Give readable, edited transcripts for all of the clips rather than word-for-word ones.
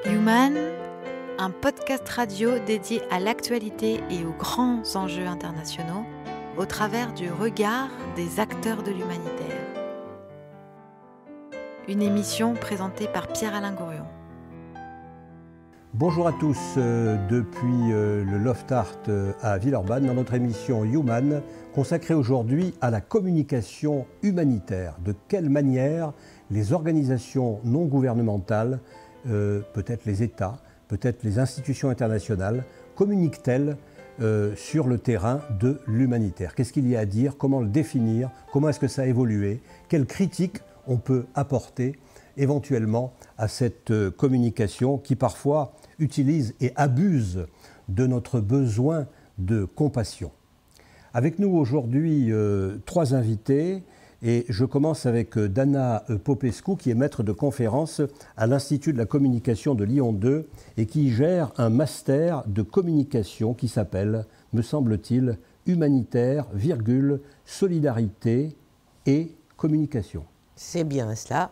Human, un podcast radio dédié à l'actualité et aux grands enjeux internationaux au travers du regard des acteurs de l'humanitaire. Une émission présentée par Pierre-Alain Gourion. Bonjour à tous, depuis le Loft Art à Villeurbanne, dans notre émission Human, consacrée aujourd'hui à la communication humanitaire. De quelle manière les organisations non gouvernementales, peut-être les États, peut-être les institutions internationales, communiquent-elles sur le terrain de l'humanitaire? Qu'est-ce qu'il y a à dire? Comment le définir? Comment est-ce que ça a évolué? Quelles critiques on peut apporter éventuellement à cette communication qui parfois utilise et abuse de notre besoin de compassion? Avec nous aujourd'hui, trois invités. Et je commence avec Dana Popescu, qui est maître de conférence à l'Institut de la communication de Lyon 2 et qui gère un master de communication qui s'appelle, me semble-t-il, Humanitaire, solidarité et communication. C'est bien cela.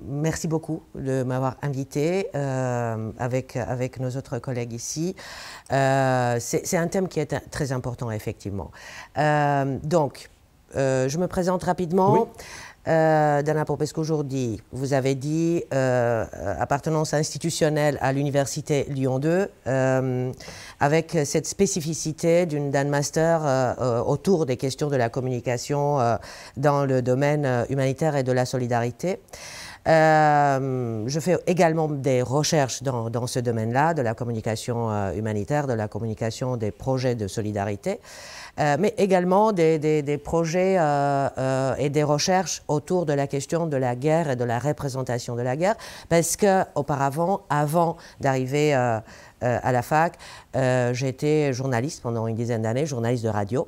Merci beaucoup de m'avoir invité avec nos autres collègues ici. C'est un thème qui est très important, effectivement. Je me présente rapidement. Oui. Dana Popescu, aujourd'hui, vous avez dit appartenance institutionnelle à l'Université Lyon 2, avec cette spécificité d'un master autour des questions de la communication dans le domaine humanitaire et de la solidarité. Je fais également des recherches dans ce domaine-là, de la communication humanitaire, de la communication des projets de solidarité. Mais également des projets et des recherches autour de la question de la guerre et de la représentation de la guerre, parce qu'auparavant, avant d'arriver à la fac, j'ai été journaliste pendant une dizaine d'années, journaliste de radio.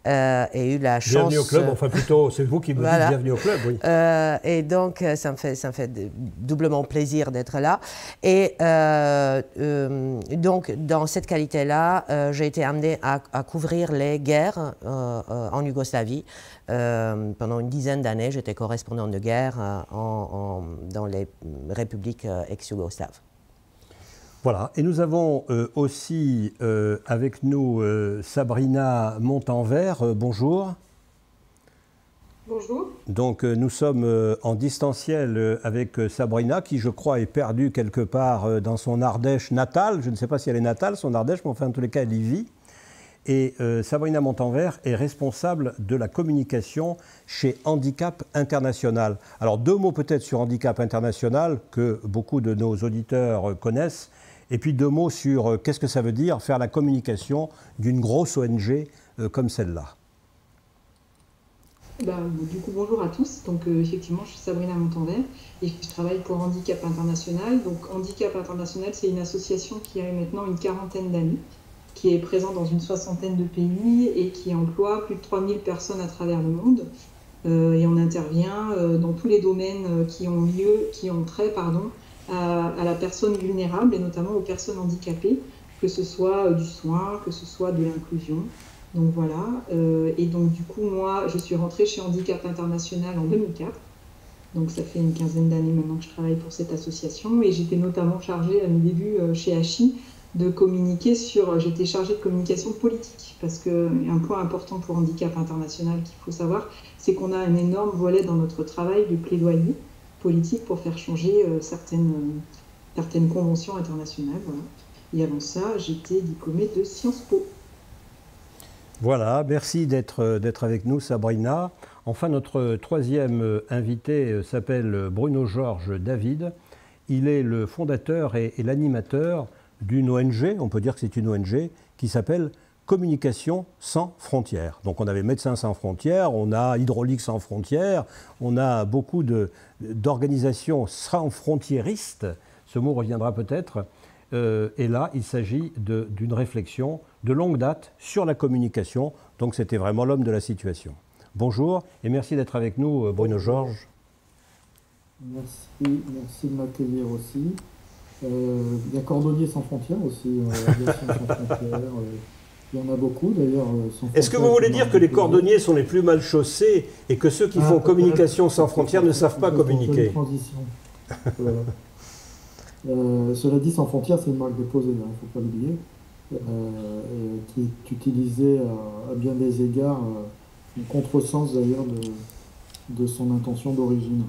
Et eu la chance... Bienvenue au club, enfin plutôt, c'est vous qui me dites bienvenue au club, oui. Et donc, ça me fait doublement plaisir d'être là. Et donc, dans cette qualité-là, j'ai été amenée à couvrir les guerres en Yougoslavie. Pendant une dizaine d'années, j'étais correspondante de guerre dans les républiques ex-yougoslaves. Voilà, et nous avons aussi avec nous Sabrina Montanvert. Bonjour. Bonjour. Donc nous sommes en distanciel avec Sabrina, qui je crois est perdue quelque part dans son Ardèche natale. Je ne sais pas si elle est natale, son Ardèche, mais enfin en tous les cas elle y vit. Et Sabrina Montanvert est responsable de la communication chez Handicap International. Alors deux mots peut-être sur Handicap International, que beaucoup de nos auditeurs connaissent. Et puis deux mots sur qu'est-ce que ça veut dire faire la communication d'une grosse ONG comme celle-là. Du coup, bonjour à tous. Donc, effectivement, je suis Sabrina Montanvert et je travaille pour Handicap International. Donc, Handicap International, c'est une association qui a maintenant une quarantaine d'années, qui est présente dans une soixantaine de pays et qui emploie plus de 3000 personnes à travers le monde. Et on intervient dans tous les domaines qui ont trait, à la personne vulnérable et notamment aux personnes handicapées, que ce soit du soin, que ce soit de l'inclusion. Donc voilà, et donc du coup moi je suis rentrée chez Handicap International en 2004, donc ça fait une quinzaine d'années maintenant que je travaille pour cette association et j'étais notamment chargée à mes débuts chez HI de communiquer j'étais chargée de communication politique, parce qu'un point important pour Handicap International qu'il faut savoir, c'est qu'on a un énorme volet dans notre travail de plaidoyer politique pour faire changer certaines conventions internationales. Voilà. Et avant ça, j'étais diplômée de Sciences Po. Voilà, merci d'être avec nous, Sabrina. Enfin, notre troisième invité s'appelle Bruno Georges David. Il est le fondateur et l'animateur d'une ONG, on peut dire que c'est une ONG, qui s'appelle Communication sans frontières. Donc on avait Médecins sans frontières, on a Hydraulique sans frontières, on a beaucoup d'organisations sans frontiéristes, ce mot reviendra peut-être, et là il s'agit d'une réflexion de longue date sur la communication, donc c'était vraiment l'homme de la situation. Bonjour et merci d'être avec nous Bruno Georges. Merci de m'accueillir aussi. Il y a Cordonniers sans frontières aussi, Aviation sans frontières. Il y en a beaucoup d'ailleurs. Est-ce que vous voulez dire que les cordonniers sont les plus mal chaussés et que ceux qui font communication sans frontières ne savent pas communiquer? Voilà. Cela dit, Sans Frontières, c'est une marque déposée, il ne faut pas l'oublier, qui est utilisée à bien des égards, en contresens d'ailleurs de son intention d'origine.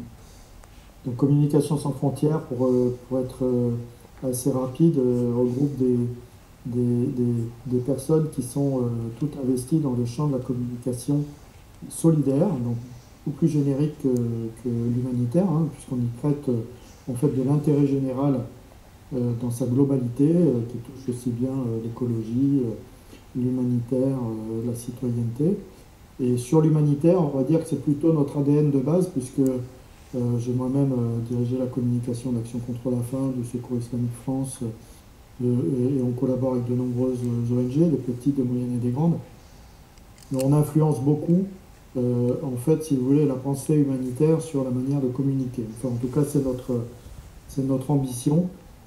Donc Communication Sans Frontières, pour être assez rapide, regroupe des personnes qui sont toutes investies dans le champ de la communication solidaire, donc beaucoup plus générique que l'humanitaire, hein, puisqu'on y traite en fait de l'intérêt général dans sa globalité, qui touche aussi bien l'écologie, l'humanitaire, la citoyenneté. Et sur l'humanitaire, on va dire que c'est plutôt notre ADN de base, puisque j'ai moi-même dirigé la communication d'Action contre la faim, du Secours islamique France, et on collabore avec de nombreuses ONG, des petites, des moyennes et des grandes. Mais on influence beaucoup, en fait, si vous voulez, la pensée humanitaire sur la manière de communiquer. Enfin, en tout cas, c'est notre ambition,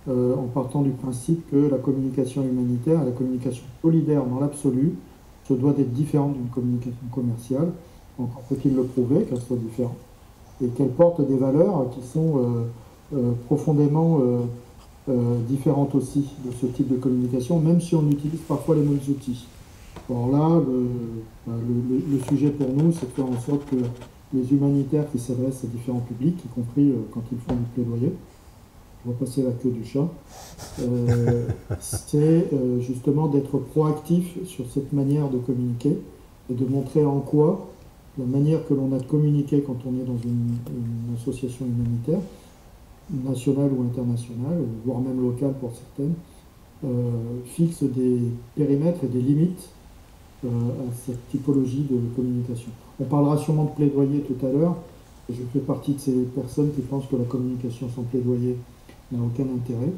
en partant du principe que la communication humanitaire et la communication solidaire dans l'absolu se doit d'être différente d'une communication commerciale. Encore faut-il le prouver qu'elle soit différente et qu'elle porte des valeurs qui sont profondément différentes aussi de ce type de communication, même si on utilise parfois les mêmes outils. Alors là, le sujet pour nous, c'est de faire en sorte que les humanitaires qui s'adressent à différents publics, y compris quand ils font du plaidoyer, on va passer la queue du chat, c'est justement d'être proactif sur cette manière de communiquer et de montrer en quoi la manière que l'on a de communiquer quand on est dans une association humanitaire, nationale ou internationale, voire même locale pour certaines, fixe des périmètres et des limites à cette typologie de communication. On parlera sûrement de plaidoyer tout à l'heure. Je fais partie de ces personnes qui pensent que la communication sans plaidoyer n'a aucun intérêt.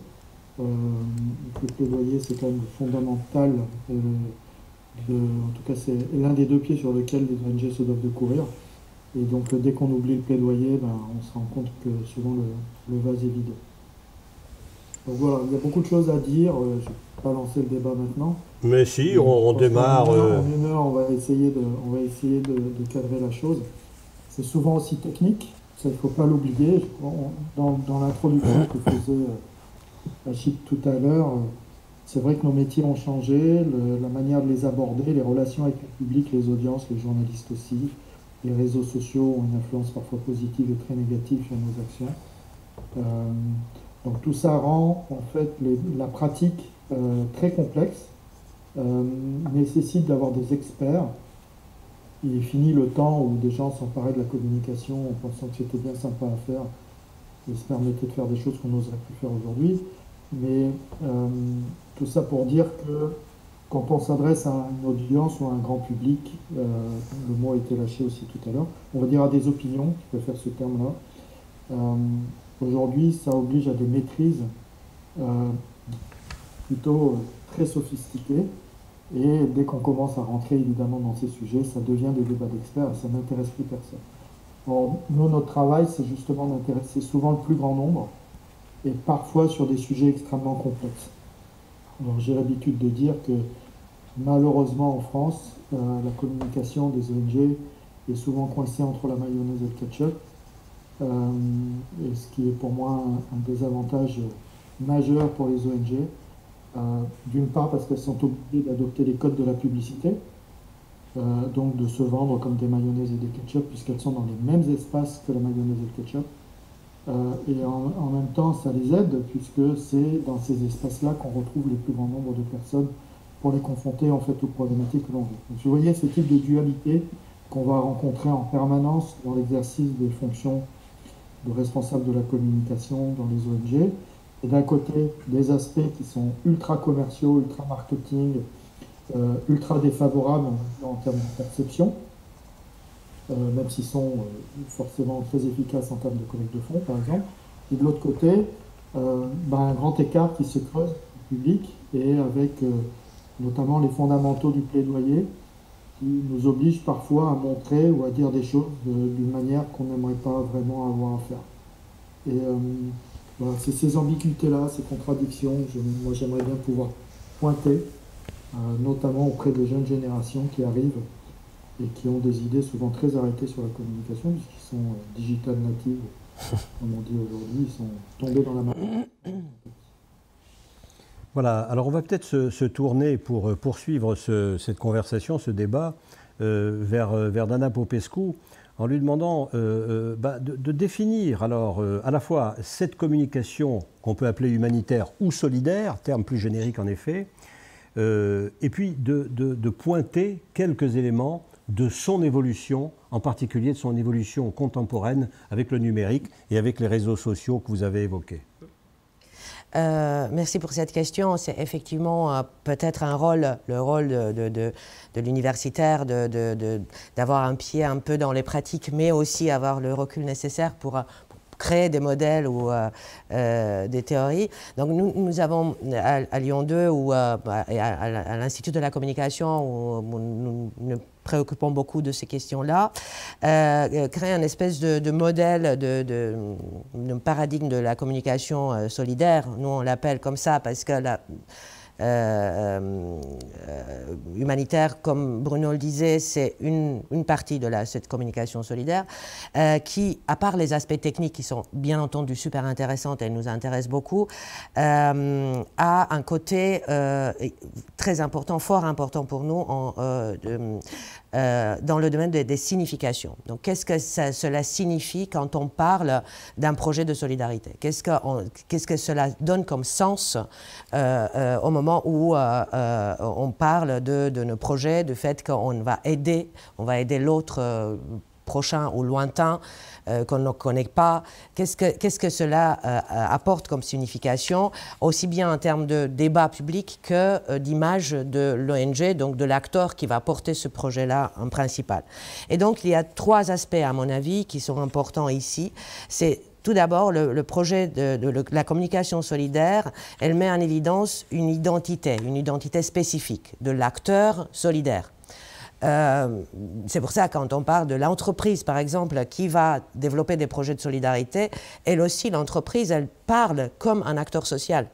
Le plaidoyer, c'est quand même fondamental. En tout cas, c'est l'un des deux pieds sur lesquels les ONG se doivent de courir. Et donc, dès qu'on oublie le plaidoyer, on se rend compte que souvent le vase est vide. Donc voilà, il y a beaucoup de choses à dire. Je ne vais pas lancer le débat maintenant. Mais si, on démarre. En une heure, on va essayer de cadrer la chose. C'est souvent aussi technique, ça il ne faut pas l'oublier. Dans l'introduction que faisait Achille tout à l'heure, c'est vrai que nos métiers ont changé, la manière de les aborder, les relations avec le public, les audiences, les journalistes aussi. Les réseaux sociaux ont une influence parfois positive et très négative sur nos actions. Donc tout ça rend en fait la pratique très complexe, nécessite d'avoir des experts. Il est fini le temps où des gens s'emparaient de la communication en pensant que c'était bien sympa à faire et se permettaient de faire des choses qu'on n'oserait plus faire aujourd'hui. Mais tout ça pour dire que quand on s'adresse à une audience ou à un grand public, le mot a été lâché aussi tout à l'heure, on va dire à des opinions, je préfère ce terme-là. Aujourd'hui, ça oblige à des maîtrises plutôt très sophistiquées. Et dès qu'on commence à rentrer évidemment dans ces sujets, ça devient des débats d'experts et ça n'intéresse plus personne. Alors, nous, notre travail, c'est justement d'intéresser souvent le plus grand nombre et parfois sur des sujets extrêmement complexes. Alors, j'ai l'habitude de dire que malheureusement en France, la communication des ONG est souvent coincée entre la mayonnaise et le ketchup, et ce qui est pour moi un désavantage majeur pour les ONG. D'une part parce qu'elles sont obligées d'adopter les codes de la publicité, donc de se vendre comme des mayonnaises et des ketchup puisqu'elles sont dans les mêmes espaces que la mayonnaise et le ketchup. Et en même temps, ça les aide puisque c'est dans ces espaces-là qu'on retrouve les plus grands nombres de personnes pour les confronter en fait aux problématiques que l'on vit. Donc, vous voyez ce type de dualité qu'on va rencontrer en permanence dans l'exercice des fonctions de responsable de la communication dans les ONG. Et d'un côté, des aspects qui sont ultra commerciaux, ultra marketing, ultra défavorables en termes de perception, même s'ils sont forcément très efficaces en termes de collecte de fonds, par exemple. Et de l'autre côté, un grand écart qui se creuse au public et avec notamment les fondamentaux du plaidoyer qui nous obligent parfois à montrer ou à dire des choses d'une manière qu'on n'aimerait pas vraiment avoir à faire. Et voilà, c'est ces ambiguïtés-là, ces contradictions, moi j'aimerais bien pouvoir pointer, notamment auprès des jeunes générations qui arrivent et qui ont des idées souvent très arrêtées sur la communication, puisqu'ils sont digital natives comme on dit aujourd'hui, ils sont tombés dans la main. Voilà, alors on va peut-être se tourner pour poursuivre cette conversation, ce débat, vers Dana Popescu, en lui demandant de définir alors à la fois cette communication qu'on peut appeler humanitaire ou solidaire, terme plus générique en effet, et puis de pointer quelques éléments de son évolution, en particulier de son évolution contemporaine avec le numérique et avec les réseaux sociaux que vous avez évoqués. Merci pour cette question. C'est effectivement peut-être le rôle de l'universitaire d'avoir un pied un peu dans les pratiques, mais aussi avoir le recul nécessaire pour créer des modèles ou des théories. Donc nous avons à Lyon 2 ou à l'Institut de la communication, où nous préoccupons beaucoup de ces questions-là, créer une espèce de modèle, de paradigme de la communication solidaire. Nous, on l'appelle comme ça parce que humanitaire, comme Bruno le disait, c'est une partie de cette communication solidaire qui, à part les aspects techniques qui sont bien entendu super intéressants et nous intéressent beaucoup, a un côté très important, fort important pour nous dans le domaine des significations. Donc, qu'est-ce que cela signifie quand on parle d'un projet de solidarité? Qu'est-ce que cela donne comme sens au moment où on parle de nos projets, du fait qu'on va aider l'autre prochain ou lointain qu'on ne connaît pas. Qu'est-ce que cela apporte comme signification, aussi bien en termes de débat public que d'image de l'ONG, donc de l'acteur qui va porter ce projet-là en principal. Et donc, il y a trois aspects, à mon avis, qui sont importants ici. C'est tout d'abord, le projet de la communication solidaire, elle met en évidence une identité spécifique de l'acteur solidaire. C'est pour ça, quand on parle de l'entreprise, par exemple, qui va développer des projets de solidarité, elle aussi, l'entreprise, elle parle comme un acteur social.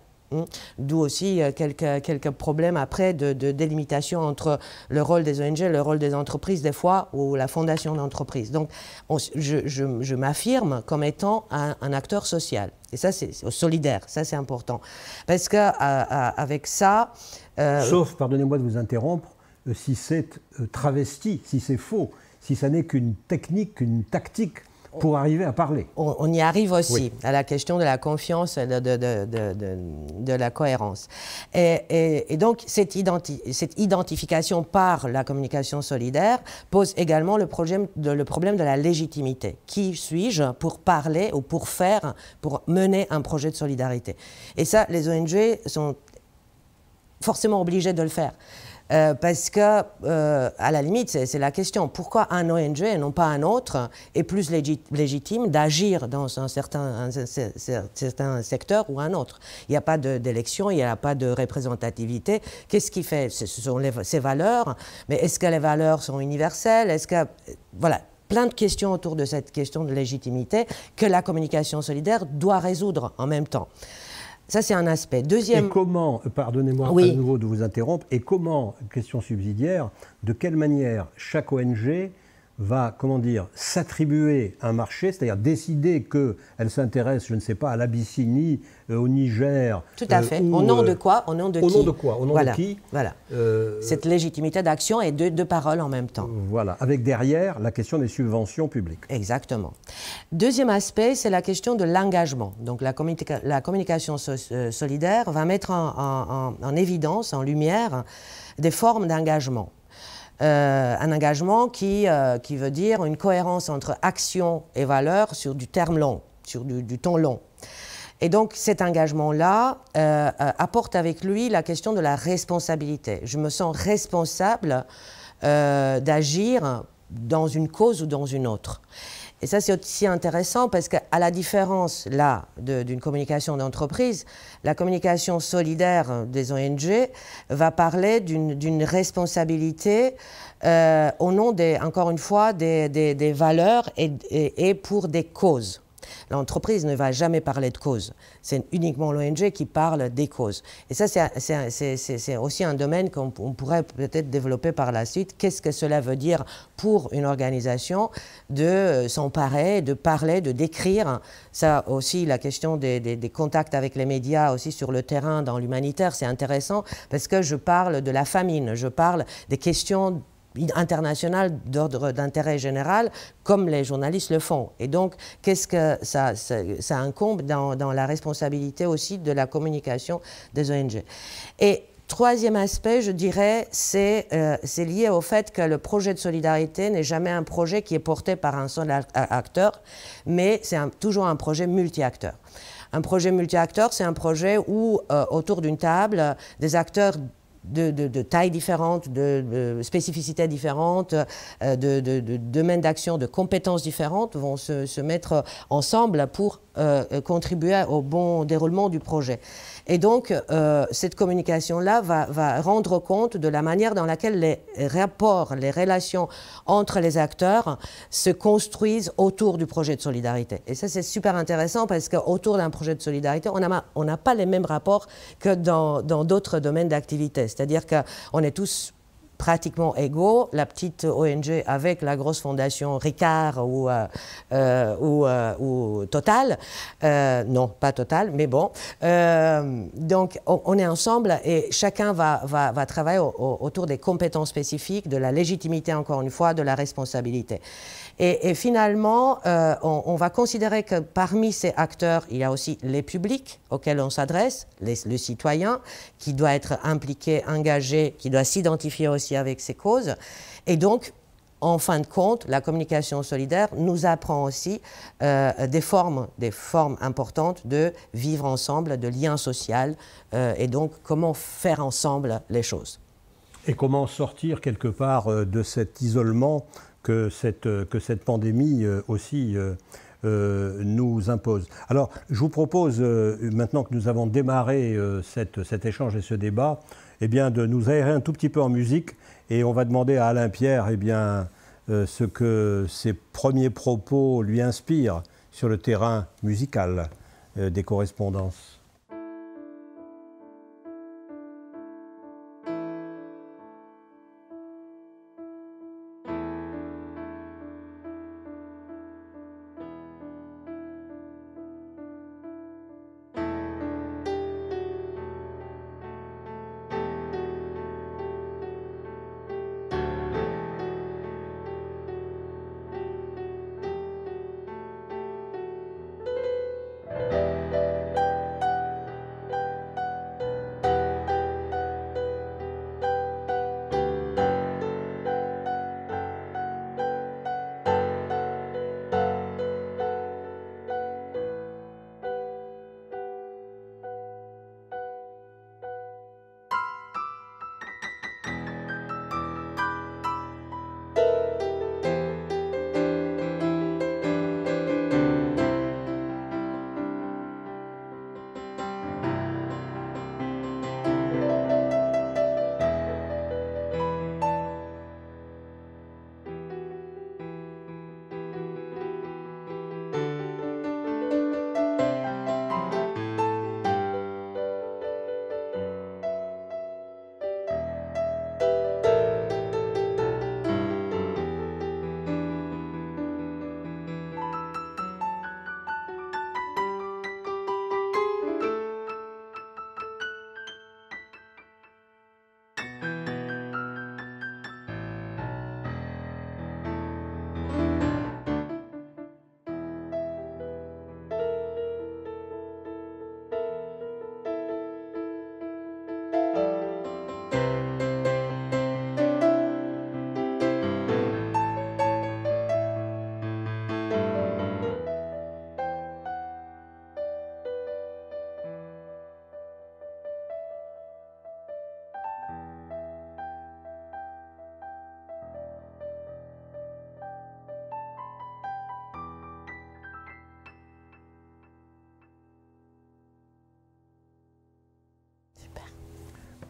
D'où aussi quelques problèmes après de délimitation entre le rôle des ONG et le rôle des entreprises, des fois, ou la fondation d'entreprise. Donc, je m'affirme comme étant un acteur social. Et ça, c'est solidaire, ça, c'est important. Parce qu'avec ça... Sauf, pardonnez-moi de vous interrompre, si c'est travesti, si c'est faux, si ça n'est qu'une technique, qu'une tactique pour arriver à parler. On y arrive aussi, à la question de la confiance et de la cohérence. Et donc, cette identification par la communication solidaire pose également le problème de la légitimité. Qui suis-je pour parler ou pour mener un projet de solidarité? Et ça, les ONG sont forcément obligées de le faire. Parce que, à la limite, c'est la question. Pourquoi un ONG et non pas un autre est plus légitime d'agir dans un certain secteur ou un autre? Il n'y a pas d'élection, il n'y a pas de représentativité. Qu'est-ce qui fait? Ce sont ces valeurs. Mais est-ce que les valeurs sont universelles? Voilà. Plein de questions autour de cette question de légitimité que la communication solidaire doit résoudre en même temps. Ça, c'est un aspect. Deuxième... Et comment, pardonnez-moi à nouveau de vous interrompre, et comment, question subsidiaire, de quelle manière chaque ONG va, s'attribuer un marché, c'est-à-dire décider qu'elle s'intéresse, je ne sais pas, à l'Abyssinie, au Niger... Tout à fait. Au nom de quoi? Au nom de qui? Au nom de quoi? Au nom de qui? Voilà. Cette légitimité d'action et de parole en même temps. Voilà. Avec derrière la question des subventions publiques. Exactement. Deuxième aspect, c'est la question de l'engagement. Donc la communication solidaire va mettre en évidence, en lumière, des formes d'engagement. Un engagement qui veut dire une cohérence entre action et valeur sur du terme long, sur du temps long. Et donc cet engagement-là apporte avec lui la question de la responsabilité. Je me sens responsable d'agir dans une cause ou dans une autre. Et ça, c'est aussi intéressant parce qu'à la différence, là, d'une communication d'entreprise, la communication solidaire des ONG va parler d'une responsabilité au nom, encore une fois, des valeurs et pour des causes. L'entreprise ne va jamais parler de cause. C'est uniquement l'ONG qui parle des causes. Et ça, c'est aussi un domaine qu'on pourrait peut-être développer par la suite. Qu'est-ce que cela veut dire pour une organisation de s'emparer, de parler, de décrire? Ça aussi, la question des contacts avec les médias aussi sur le terrain dans l'humanitaire, c'est intéressant parce que je parle de la famine, je parle des questions internationales d'ordre d'intérêt général, comme les journalistes le font. Et donc, qu'est-ce que ça incombe dans la responsabilité aussi de la communication des ONG. Et troisième aspect, je dirais, c'est lié au fait que le projet de solidarité n'est jamais un projet qui est porté par un seul acteur, mais c'est toujours un projet multi-acteurs. Un projet multi-acteurs, c'est un projet où, autour d'une table, des acteurs de tailles différentes, de spécificités différentes, de domaines d'action, de compétences différentes vont se mettre ensemble pour contribuer au bon déroulement du projet. Et donc, cette communication-là va rendre compte de la manière dans laquelle les rapports, les relations entre les acteurs se construisent autour du projet de solidarité. Et ça, c'est super intéressant parce qu'autour d'un projet de solidarité, on n'a pas les mêmes rapports que dans d'autres domaines d'activité. C'est-à-dire qu'on est tous pratiquement égaux, la petite ONG avec la grosse fondation Ricard ou Total, non pas Total, mais bon. Donc on est ensemble et chacun va travailler autour des compétences spécifiques, de la légitimité encore une fois, de la responsabilité. Et finalement, on va considérer que parmi ces acteurs, il y a aussi les publics auxquels on s'adresse, le citoyen qui doit être impliqué, engagé, qui doit s'identifier aussi avec ces causes. Et donc, en fin de compte, la communication solidaire nous apprend aussi des formes importantes de vivre ensemble, de lien social, et donc comment faire ensemble les choses. Et comment sortir quelque part de cet isolement que cette pandémie aussi nous impose. Alors, je vous propose, maintenant que nous avons démarré cet échange et ce débat, eh bien, de nous aérer un tout petit peu en musique, et on va demander à Alain Pierre eh bien, ce que ses premiers propos lui inspirent sur le terrain musical des correspondances.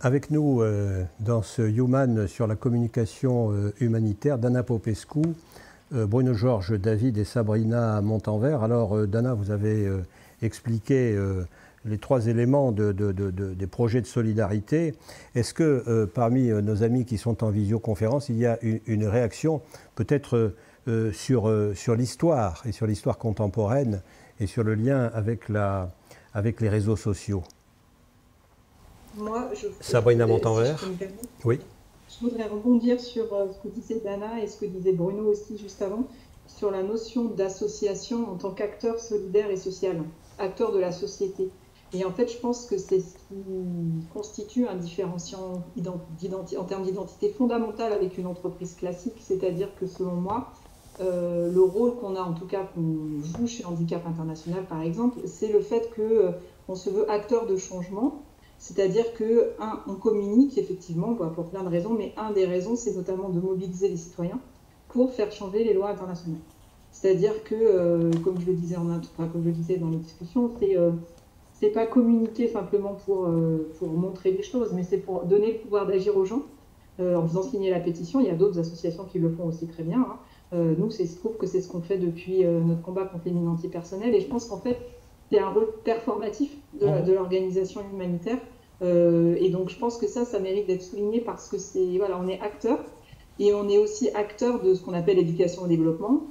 Avec nous dans ce Human sur la communication humanitaire, Dana Popescu, Bruno Georges, David et Sabrina Montanvert. Alors, Dana, vous avez expliqué les 3 éléments des projets de solidarité. Est-ce que parmi nos amis qui sont en visioconférence, il y a une réaction peut-être sur l'histoire et sur l'histoire contemporaine et sur le lien avec les réseaux sociaux? Moi, Sabrina Montanvert. Oui. Je voudrais rebondir sur ce que disait Dana et ce que disait Bruno aussi juste avant, sur la notion d'association en tant qu'acteur solidaire et social, acteur de la société. Et en fait, je pense que c'est ce qui constitue un différenciant en termes d'identité fondamentale avec une entreprise classique, c'est-à-dire que selon moi, le rôle qu'on a, en tout cas qu'on joue chez Handicap International par exemple, c'est le fait qu'on se veut acteur de changement, c'est-à-dire qu'on communique effectivement pour plein de raisons, mais une des raisons c'est notamment de mobiliser les citoyens pour faire changer les lois internationales. C'est-à-dire que, comme je le disais dans les discussions, c'est pas communiquer simplement pour montrer des choses, mais c'est pour donner le pouvoir d'agir aux gens en faisant signer la pétition. Il y a d'autres associations qui le font aussi très bien. Nous, je trouve que c'est ce qu'on fait depuis notre combat contre les mines antipersonnelles. Et je pense qu'en fait, c'est un rôle performatif de l'organisation humanitaire. Et donc, je pense que ça mérite d'être souligné parce que on est acteur. Et on est aussi acteur de ce qu'on appelle l'éducation au développement.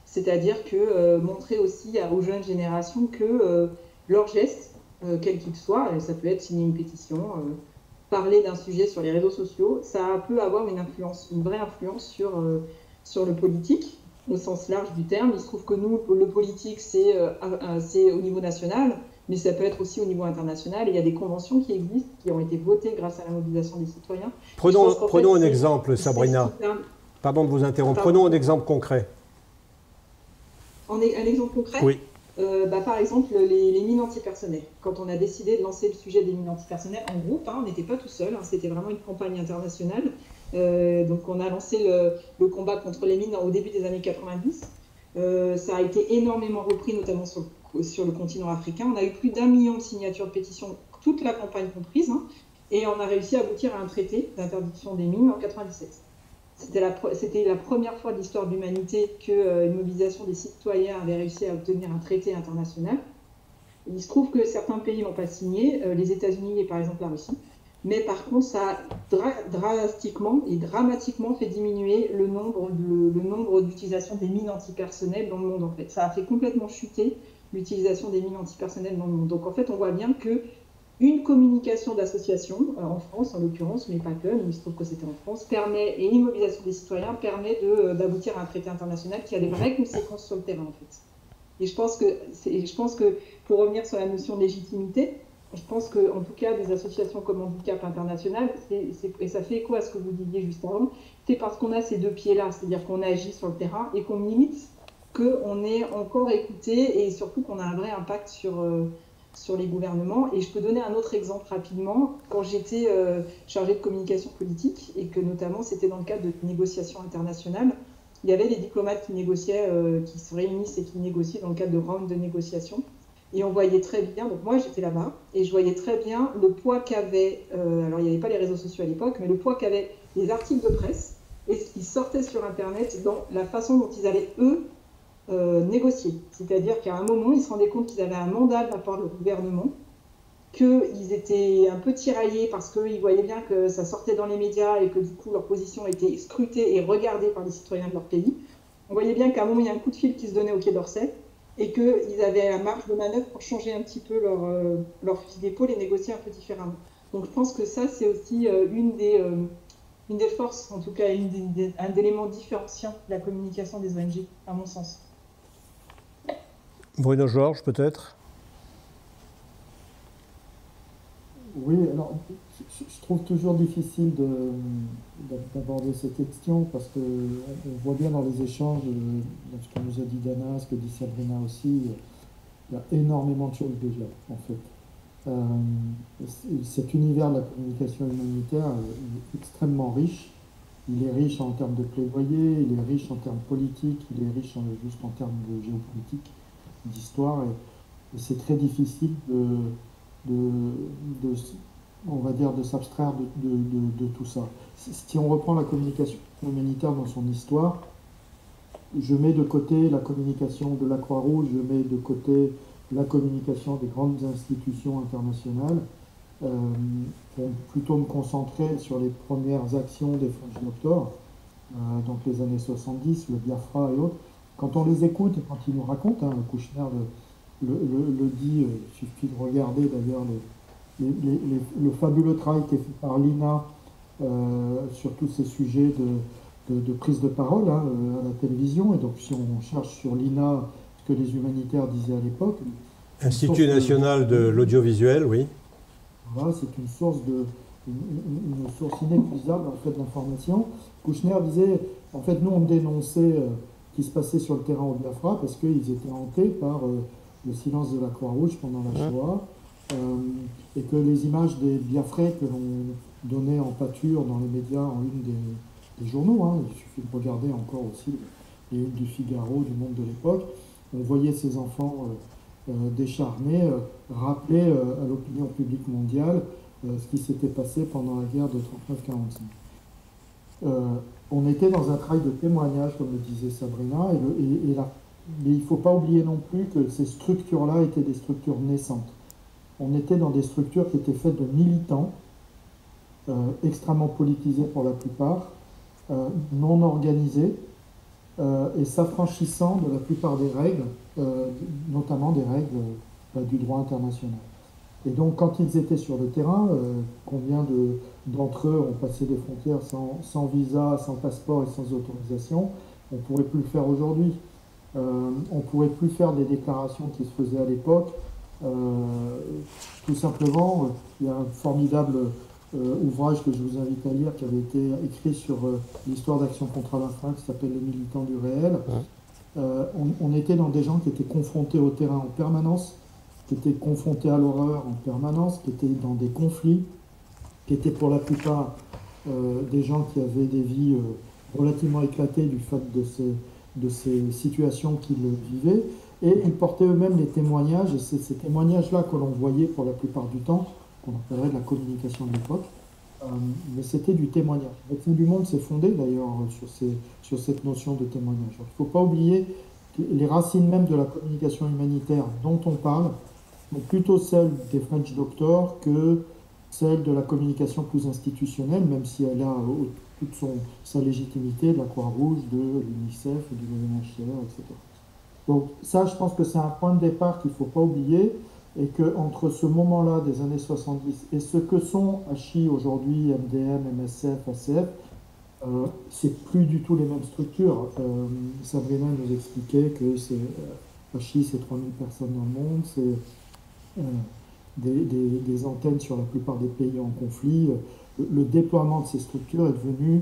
C'est-à-dire que montrer aussi aux jeunes générations que leurs gestes, quel qu'il soit, ça peut être signer une pétition, parler d'un sujet sur les réseaux sociaux, ça peut avoir une vraie influence sur le politique, au sens large du terme. Il se trouve que nous, le politique, c'est au niveau national, mais ça peut être aussi au niveau international. Et il y a des conventions qui existent, qui ont été votées grâce à la mobilisation des citoyens. Prenons un exemple, Sabrina. Pardon de vous interrompre. Prenons un exemple concret. Un exemple concret ? Oui. Par exemple, les mines antipersonnelles. Quand on a décidé de lancer le sujet des mines antipersonnelles en groupe, on n'était pas tout seul, c'était vraiment une campagne internationale. Donc on a lancé le combat contre les mines au début des années 90. Ça a été énormément repris, notamment sur le continent africain. On a eu plus d'1 million de signatures de pétitions, toute la campagne comprise, et on a réussi à aboutir à un traité d'interdiction des mines en 97. C'était la première fois de l'histoire de l'humanité qu'une mobilisation des citoyens avait réussi à obtenir un traité international. Il se trouve que certains pays n'ont pas signé, les États-Unis et par exemple la Russie. Mais par contre, ça a drastiquement et dramatiquement fait diminuer le nombre d'utilisations des mines antipersonnelles dans le monde. En fait, ça a fait complètement chuter l'utilisation des mines antipersonnelles dans le monde. Donc en fait, on voit bien que une communication d'association, en France en l'occurrence, mais pas que, mais il se trouve que c'était en France, et une mobilisation des citoyens permet d'aboutir à un traité international qui a des vraies conséquences sur le terrain en fait. Et je pense que pour revenir sur la notion de légitimité, je pense qu'en tout cas des associations comme Handicap International, et ça fait écho à ce que vous disiez juste avant, c'est parce qu'on a ces deux pieds-là, c'est-à-dire qu'on agit sur le terrain et qu'on limite qu'on est encore écouté et surtout qu'on a un vrai impact sur les gouvernements. Et je peux donner un autre exemple rapidement. Quand j'étais chargée de communication politique, et que notamment c'était dans le cadre de négociations internationales, il y avait des diplomates qui négociaient, qui se réunissent et qui négociaient dans le cadre de rounds de négociations. Et on voyait très bien, donc moi j'étais là-bas, et je voyais très bien le poids qu'avaient, alors il n'y avait pas les réseaux sociaux à l'époque, mais le poids qu'avaient les articles de presse et ce qui sortait sur Internet dans la façon dont ils allaient, eux, négocier. C'est-à-dire qu'à un moment, ils se rendaient compte qu'ils avaient un mandat de la part du gouvernement, qu'ils étaient un peu tiraillés parce qu'ils voyaient bien que ça sortait dans les médias et que du coup leur position était scrutée et regardée par les citoyens de leur pays. On voyait bien qu'à un moment, il y a un coup de fil qui se donnait au Quai d'Orsay et qu'ils avaient la marge de manœuvre pour changer un petit peu leur fusil d'épaule et négocier un peu différemment. Donc je pense que ça, c'est aussi une des forces, en tout cas un élément différenciant de la communication des ONG, à mon sens. Bruno Georges, peut-être ? Oui, alors je trouve toujours difficile d'aborder cette question parce qu'on voit bien dans les échanges, ce que nous a dit Dana, ce que dit Sabrina aussi, il y a énormément de choses déjà, en fait. Cet univers de la communication humanitaire est extrêmement riche. Il est riche en termes de plaidoyer, il est riche en termes politiques, il est riche juste en termes de géopolitique, d'histoire. Et c'est très difficile on va dire, de s'abstraire de tout ça. Si on reprend la communication humanitaire dans son histoire, je mets de côté la communication de la Croix-Rouge, je mets de côté la communication des grandes institutions internationales, pour plutôt me concentrer sur les premières actions des French Doctors, donc les années 70, le Biafra et autres. Quand on les écoute et quand ils nous racontent, hein, Kouchner le dit, il suffit de regarder d'ailleurs le fabuleux travail qui est fait par l'INA sur tous ces sujets de prise de parole à la télévision. Et donc si on cherche sur l'INA ce que les humanitaires disaient à l'époque... Institut national de l'audiovisuel, oui. Voilà, c'est une source inépuisable en fait, d'informations. Kouchner disait, en fait, nous on dénonçait ce qui se passait sur le terrain au Biafra parce qu'ils étaient hantés par le silence de la Croix-Rouge pendant la Shoah, et que les images des Biafrais que l'on donnait en pâture dans les médias en une des journaux, hein, il suffit de regarder encore aussi les unes du Figaro, du Monde de l'époque, on voyait ces enfants décharnés rappeler à l'opinion publique mondiale ce qui s'était passé pendant la guerre de 39-45. On était dans un travail de témoignage, comme le disait Sabrina, mais il ne faut pas oublier non plus que ces structures-là étaient des structures naissantes. On était dans des structures qui étaient faites de militants, extrêmement politisés pour la plupart, non organisés, et s'affranchissant de la plupart des règles, notamment des règles du droit international. Et donc quand ils étaient sur le terrain, combien d'entre eux ont passé des frontières sans visa, sans passeport et sans autorisation, on ne pourrait plus le faire aujourd'hui. On ne pourrait plus faire des déclarations qui se faisaient à l'époque. Tout simplement, il y a un formidable ouvrage que je vous invite à lire qui avait été écrit sur l'histoire d'Action contre la faim qui s'appelle Les militants du réel. On était dans des gens qui étaient confrontés au terrain en permanence, qui étaient confrontés à l'horreur en permanence, qui étaient dans des conflits, qui étaient pour la plupart des gens qui avaient des vies relativement éclatées du fait de ces situations qu'ils vivaient, et ils portaient eux-mêmes les témoignages, et c'est ces témoignages-là que l'on voyait pour la plupart du temps, qu'on appellerait de la communication de l'époque, mais c'était du témoignage. Le Médecins du Monde s'est fondé d'ailleurs sur cette notion de témoignage. Il ne faut pas oublier que les racines même de la communication humanitaire dont on parle sont plutôt celles des French Doctors que celles de la communication plus institutionnelle, même si elle a toute sa légitimité de la Croix-Rouge, de l'UNICEF, du UNHCR, etc. Donc ça, je pense que c'est un point de départ qu'il ne faut pas oublier, et qu'entre ce moment-là des années 70 et ce que sont HI aujourd'hui, MDM, MSF, ACF, c'est plus du tout les mêmes structures. Sabrina nous expliquait que HI, c'est 3000 personnes dans le monde, c'est des antennes sur la plupart des pays en conflit. Le déploiement de ces structures est devenu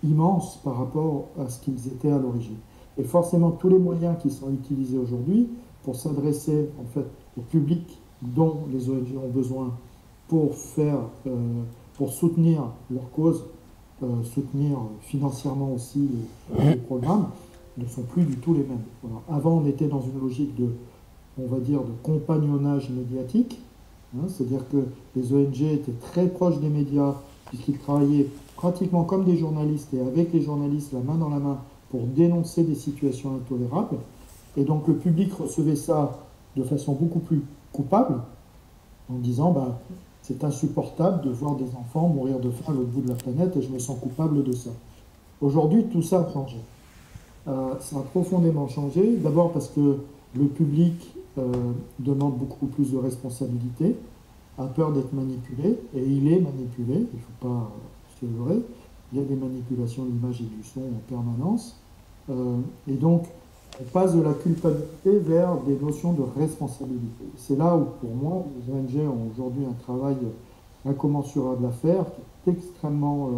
immense par rapport à ce qu'ils étaient à l'origine. Et forcément, tous les moyens qui sont utilisés aujourd'hui pour s'adresser en fait au public dont les ONG ont besoin pour soutenir leur cause, soutenir financièrement aussi les programmes, ne sont plus du tout les mêmes. Voilà. Avant, on était dans une logique on va dire, de compagnonnage médiatique, hein, c'est-à-dire que les ONG étaient très proches des médias, puisqu'ils travaillaient pratiquement comme des journalistes, et avec les journalistes, la main dans la main, pour dénoncer des situations intolérables. Et donc le public recevait ça de façon beaucoup plus coupable, en disant c'est insupportable de voir des enfants mourir de faim à l'autre bout de la planète et je me sens coupable de ça. Aujourd'hui, tout ça a changé. Ça a profondément changé, d'abord parce que le public demande beaucoup plus de responsabilité, a peur d'être manipulé, et il est manipulé, il ne faut pas se leurrer, il y a des manipulations de l'image et du son en permanence, et donc on passe de la culpabilité vers des notions de responsabilité. C'est là où, pour moi, les ONG ont aujourd'hui un travail incommensurable à faire, qui est extrêmement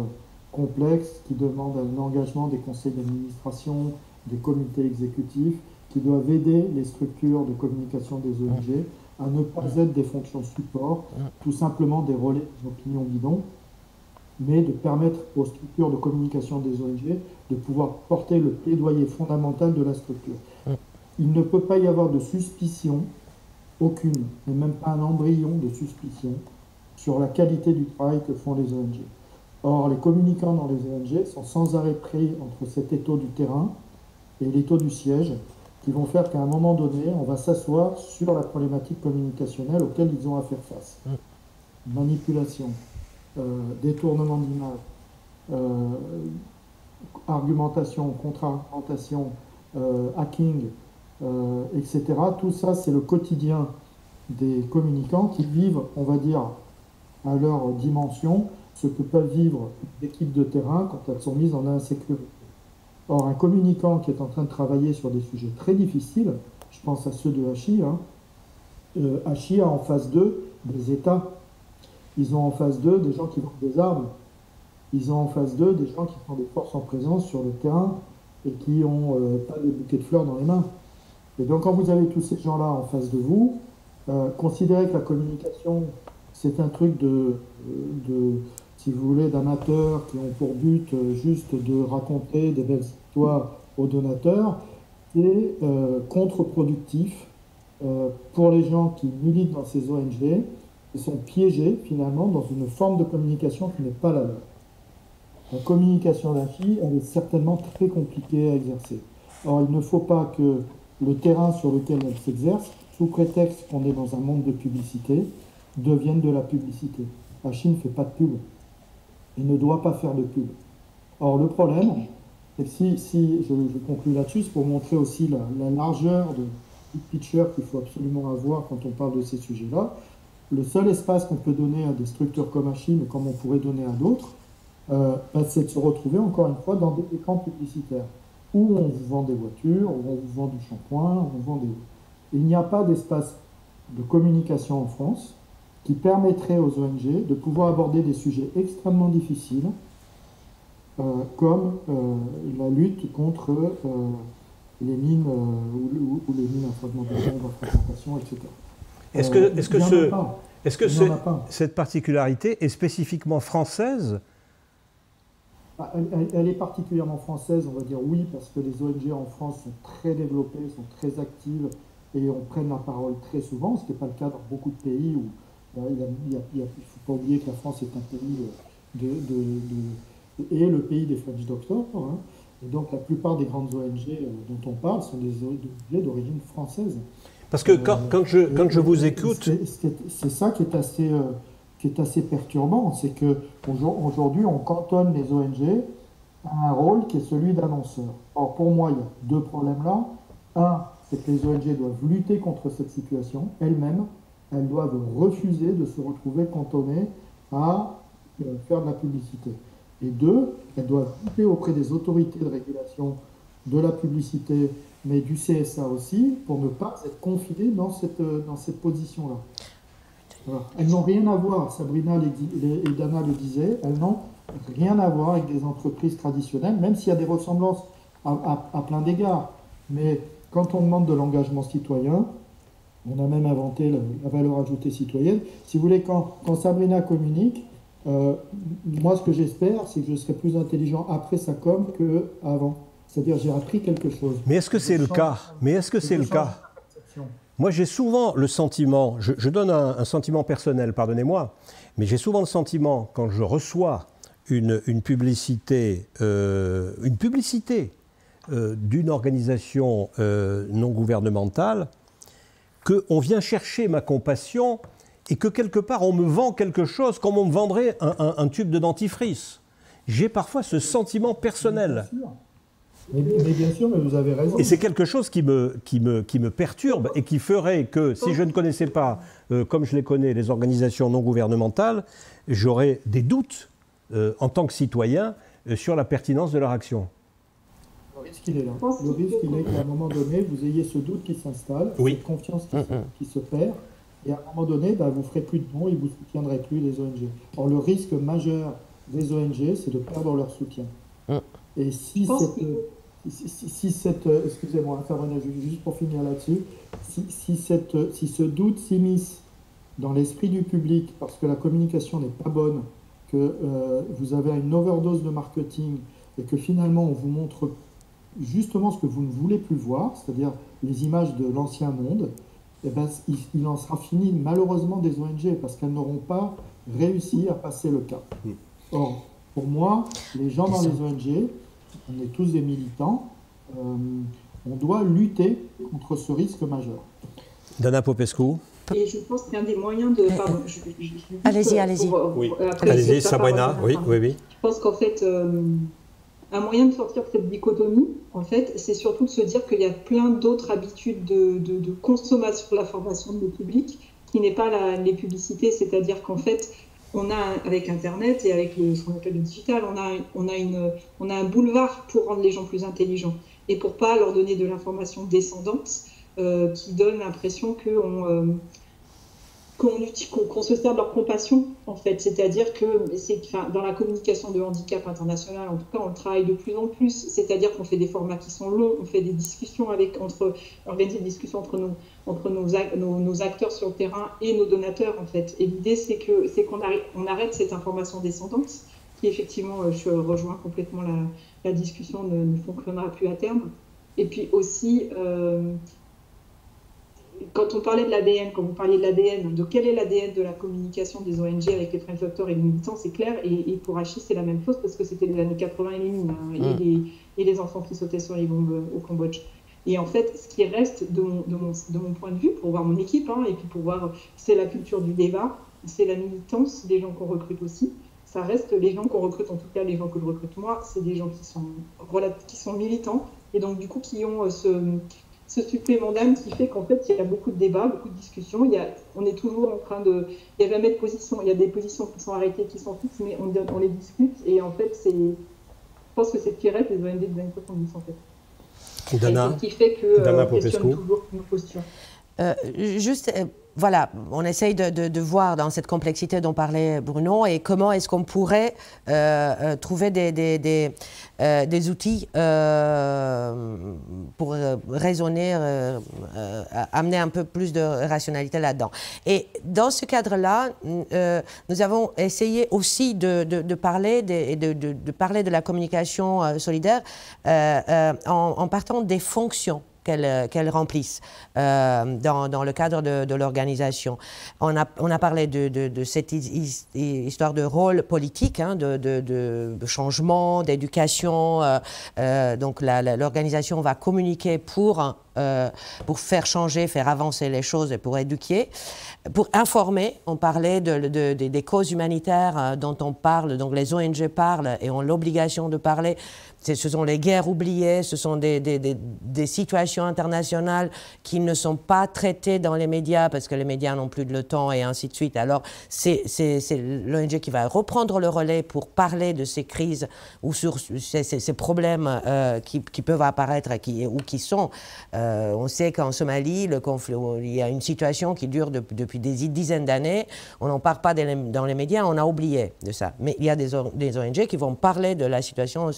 complexe, qui demande un engagement des conseils d'administration, des comités exécutifs, qui doivent aider les structures de communication des ONG à ne pas être des fonctions support, tout simplement des relais d'opinion bidon, mais de permettre aux structures de communication des ONG de pouvoir porter le plaidoyer fondamental de la structure. Il ne peut pas y avoir de suspicion, aucune, et même pas un embryon de suspicion, sur la qualité du travail que font les ONG. Or, les communicants dans les ONG sont sans arrêt pris entre cet étau du terrain et les taux du siège, qui vont faire qu'à un moment donné, on va s'asseoir sur la problématique communicationnelle auquel ils ont à faire face. Manipulation, détournement d'image, argumentation, contre-argumentation, hacking, etc. Tout ça, c'est le quotidien des communicants qui vivent, on va dire, à leur dimension, ce que peuvent vivre les équipes de terrain quand elles sont mises en insécurité. Or, un communicant qui est en train de travailler sur des sujets très difficiles, je pense à ceux de Hachi, Hachi a en face d'eux des États. Ils ont en face d'eux des gens qui vendent des armes. Ils ont en face d'eux des gens qui font des forces en présence sur le terrain et qui n'ont pas des bouquets de fleurs dans les mains. Et donc, quand vous avez tous ces gens-là en face de vous, considérez que la communication, c'est un truc si vous voulez, d'amateurs qui ont pour but juste de raconter des belles histoires aux donateurs, c'est contre-productif pour les gens qui militent dans ces ONG, qui sont piégés finalement dans une forme de communication qui n'est pas la leur. La communication d'Hachi, elle est certainement très compliquée à exercer. Or, il ne faut pas que le terrain sur lequel elle s'exerce, sous prétexte qu'on est dans un monde de publicité, devienne de la publicité. Hachi ne fait pas de pub. Il ne doit pas faire de pub. Or, le problème, c'est que si je conclue là-dessus, c'est pour montrer aussi la largeur du picture qu'il faut absolument avoir quand on parle de ces sujets-là. Le seul espace qu'on peut donner à des structures comme Hachi, mais comme on pourrait donner à d'autres, c'est de se retrouver encore une fois dans des écrans publicitaires où on vous vend des voitures, où on vous vend du shampoing, où on vous vend des... Il n'y a pas d'espace de communication en France qui permettrait aux ONG de pouvoir aborder des sujets extrêmement difficiles comme la lutte contre les mines ou les mines à fragmentation, à fragmentation, etc. Est-ce que cette particularité est spécifiquement française? Elle est particulièrement française, on va dire oui, parce que les ONG en France sont très développées, sont très actives et on prenne la parole très souvent, ce qui n'est pas le cas dans beaucoup de pays où il ne faut pas oublier que la France est un pays et le pays des French Doctors. Hein. Et donc la plupart des grandes ONG dont on parle sont des ONG d'origine française. Parce que quand je vous écoute... C'est ça qui est assez perturbant, c'est qu'aujourd'hui on cantonne les ONG à un rôle qui est celui d'annonceur. Or pour moi, il y a deux problèmes là. Un, c'est que les ONG doivent lutter contre cette situation elles-mêmes. Elles doivent refuser de se retrouver cantonnées à faire de la publicité. Et deux, elles doivent lutter auprès des autorités de régulation de la publicité, mais du CSA aussi, pour ne pas être confinées dans cette position-là. Voilà. Elles n'ont rien à voir, Sabrina et Dana le disaient, elles n'ont rien à voir avec des entreprises traditionnelles, même s'il y a des ressemblances à plein d'égards. Mais quand on demande de l'engagement citoyen, on a même inventé la valeur ajoutée citoyenne. Si vous voulez, quand Sabrina communique, moi ce que j'espère, c'est que je serai plus intelligent après sa com qu'avant. C'est-à-dire j'ai appris quelque chose. Mais est-ce que c'est le cas? Moi j'ai souvent le sentiment, je donne un sentiment personnel, pardonnez-moi, mais j'ai souvent le sentiment quand je reçois une publicité d'une organisation non gouvernementale, qu'on vient chercher ma compassion et que quelque part on me vend quelque chose comme on me vendrait un tube de dentifrice. J'ai parfois ce sentiment personnel. Mais bien sûr, mais vous avez raison. Et c'est quelque chose qui me perturbe et qui ferait que si je ne connaissais pas, comme je les connais, les organisations non gouvernementales, j'aurais des doutes en tant que citoyen sur la pertinence de leur action. Le risque, il est là. Le risque, il est qu'à un moment donné, vous ayez ce doute qui s'installe, cette confiance qui se perd, et à un moment donné, vous ne ferez plus de dons et vous ne soutiendrez plus les ONG. Or, le risque majeur des ONG, c'est de perdre leur soutien. Et si excusez-moi, Sabrina, juste pour finir là-dessus, si ce doute s'immisce dans l'esprit du public, parce que la communication n'est pas bonne, que vous avez une overdose de marketing, et que finalement on vous montre justement ce que vous ne voulez plus voir, c'est-à-dire les images de l'ancien monde, eh ben, il en sera fini malheureusement des ONG, parce qu'elles n'auront pas réussi à passer le cap. Or, pour moi, les gens dans les ONG, on est tous des militants, on doit lutter contre ce risque majeur. Dana Popescu. Et je pense qu'un des moyens de... Pardon, allez-y. Oui. Allez-y, Sabrina. Oui. Je pense qu'en fait, un moyen de sortir de cette dichotomie, en fait, c'est surtout de se dire qu'il y a plein d'autres habitudes de consommation de l'information de nos publics qui n'est pas les publicités. C'est-à-dire qu'en fait, on a, avec Internet et avec ce qu'on appelle le digital, on a un boulevard pour rendre les gens plus intelligents et pour pas leur donner de l'information descendante qui donne l'impression qu'on se sert de leur compassion, en fait. C'est-à-dire que dans la communication de handicap international, en tout cas, on le travaille de plus en plus. C'est-à-dire qu'on fait des formats qui sont longs, on fait des discussions organise des discussions entre nos acteurs sur le terrain et nos donateurs, en fait. Et l'idée, c'est qu'on arrête cette information descendante, qui effectivement, je rejoins complètement la discussion, ne fonctionnera plus à terme. Et puis aussi... quand on parlait de l'ADN, quand vous parliez de l'ADN, de quel est l'ADN de la communication des ONG avec les French Doctors et les militants, c'est clair. Et pour Achille, c'est la même chose parce que c'était les années 80 et les mines, et les enfants qui sautaient sur les bombes au Cambodge. Et en fait, ce qui reste de mon point de vue, pour voir mon équipe, et puis pour voir, c'est la culture du débat, c'est la militance des gens qu'on recrute aussi. Ça reste les gens qu'on recrute, en tout cas les gens que je recrute moi, c'est des gens qui sont militants et donc du coup qui ont ce supplément d'âme qui fait qu'en fait, il y a beaucoup de débats, beaucoup de discussions. On est toujours en train de... Il n'y a jamais de position. Il y a des positions qui sont arrêtées, qui sont fixes, mais on les discute. Et en fait, je pense que c'est ce qui reste des ONG des années 70, en fait. Dana, et qui fait qu'on questionne toujours nos postures. Voilà, on essaye de voir dans cette complexité dont parlait Bruno et comment est-ce qu'on pourrait trouver des outils pour raisonner, amener un peu plus de rationalité là-dedans. Et dans ce cadre-là, nous avons essayé aussi de parler de la communication solidaire en partant des fonctions qu'elles remplissent dans le cadre de l'organisation. On a parlé de cette histoire de rôle politique, de changement, d'éducation. Donc l'organisation va communiquer pour faire changer, faire avancer les choses et pour éduquer. Pour informer, on parlait des causes humanitaires dont on parle, donc les ONG parlent et ont l'obligation de parler. Ce sont les guerres oubliées, ce sont des situations internationales qui ne sont pas traitées dans les médias parce que les médias n'ont plus le temps et ainsi de suite. Alors, c'est l'ONG qui va reprendre le relais pour parler de ces crises ou sur ces problèmes qui peuvent apparaître ou qui sont. On sait qu'en Somalie, le conflit, il y a une situation qui dure depuis des dizaines d'années. On n'en parle pas dans les médias, on a oublié de ça. Mais il y a des ONG qui vont parler de la situation,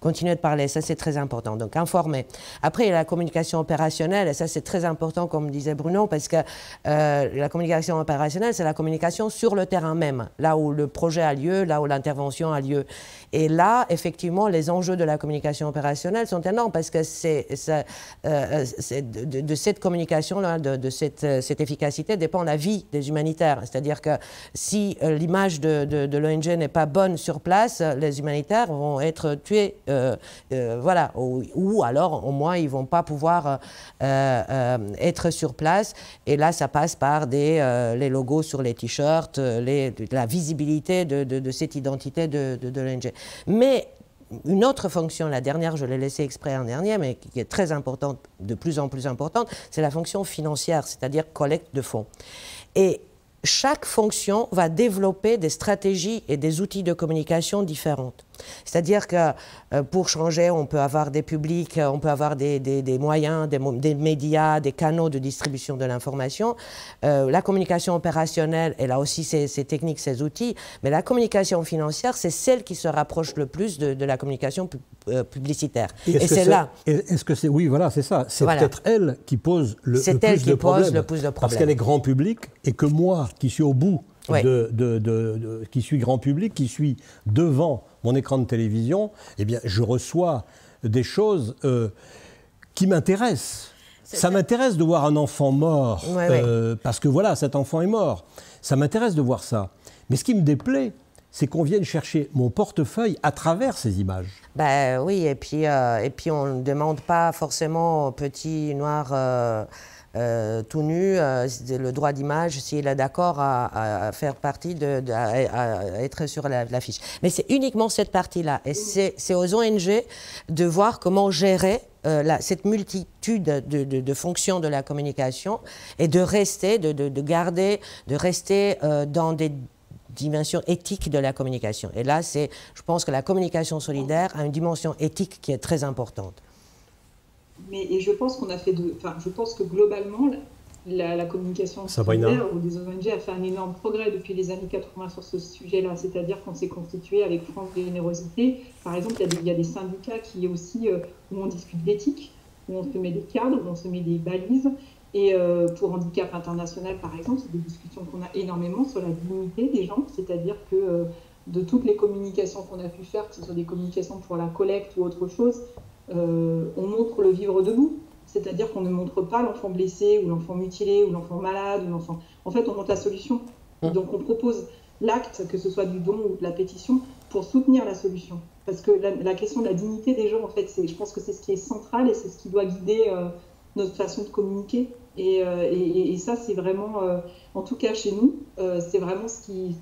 continuer de parler, ça c'est très important. Donc informer. Après, il y a la communication opérationnelle, et ça c'est très important, comme disait Bruno, parce que la communication opérationnelle, c'est la communication sur le terrain même, là où le projet a lieu, là où l'intervention a lieu. Et là, effectivement, les enjeux de la communication opérationnelle sont énormes, parce que de cette communication-là, de cette efficacité, dépend la vie des humanitaires. C'est-à-dire que si l'image de l'ONG n'est pas bonne sur place, les humanitaires vont être tués, voilà, ou alors au moins ils ne vont pas pouvoir être sur place. Et là, ça passe par les logos sur les t-shirts, la visibilité de cette identité de l'ONG. Mais une autre fonction, la dernière, je l'ai laissée exprès en dernier, mais qui est très importante, de plus en plus importante, c'est la fonction financière, c'est-à-dire collecte de fonds. Et chaque fonction va développer des stratégies et des outils de communication différentes. C'est-à-dire que pour changer, on peut avoir des publics, on peut avoir des moyens, des médias, des canaux de distribution de l'information. La communication opérationnelle, elle a aussi ses techniques, ses outils, mais la communication financière, c'est celle qui se rapproche le plus de la communication publicitaire. Et c'est là. Est-ce que c'est... Oui, voilà, c'est ça. C'est peut-être elle qui pose le plus de problèmes. Parce qu'elle est grand public et que moi, qui suis au bout, qui suis grand public, qui suis devant mon écran de télévision, eh bien, je reçois des choses qui m'intéressent. Ça m'intéresse de voir un enfant mort, parce que voilà, cet enfant est mort. Ça m'intéresse de voir ça. Mais ce qui me déplaît, c'est qu'on vienne chercher mon portefeuille à travers ces images. Ben oui, et puis on ne demande pas forcément au petit noir tout nu le droit d'image s'il est d'accord à faire partie, à être sur l'affiche. Mais c'est uniquement cette partie-là. Et c'est aux ONG de voir comment gérer cette multitude de fonctions de la communication et de rester, de garder, de rester dans des dimension éthique de la communication. Et là, je pense que la communication solidaire a une dimension éthique qui est très importante. Et je pense qu'on a fait je pense que globalement, la communication solidaire ou des ONG a fait un énorme progrès depuis les années 80 sur ce sujet-là. C'est-à-dire qu'on s'est constitué avec France Générosité. Par exemple, il y a des syndicats qui aussi, où on discute d'éthique, où on se met des cadres, où on se met des balises. Et pour Handicap International, par exemple, c'est des discussions qu'on a énormément sur la dignité des gens, c'est-à-dire que de toutes les communications qu'on a pu faire, que ce soit des communications pour la collecte ou autre chose, on montre le vivre debout, c'est-à-dire qu'on ne montre pas l'enfant blessé ou l'enfant mutilé ou l'enfant malade ou l'enfant... En fait, on montre la solution. Et donc, on propose l'acte, que ce soit du don ou de la pétition, pour soutenir la solution. Parce que la question de la dignité des gens, en fait, je pense que c'est ce qui est central et c'est ce qui doit guider notre façon de communiquer. Et ça, c'est vraiment, en tout cas chez nous, c'est vraiment ce qui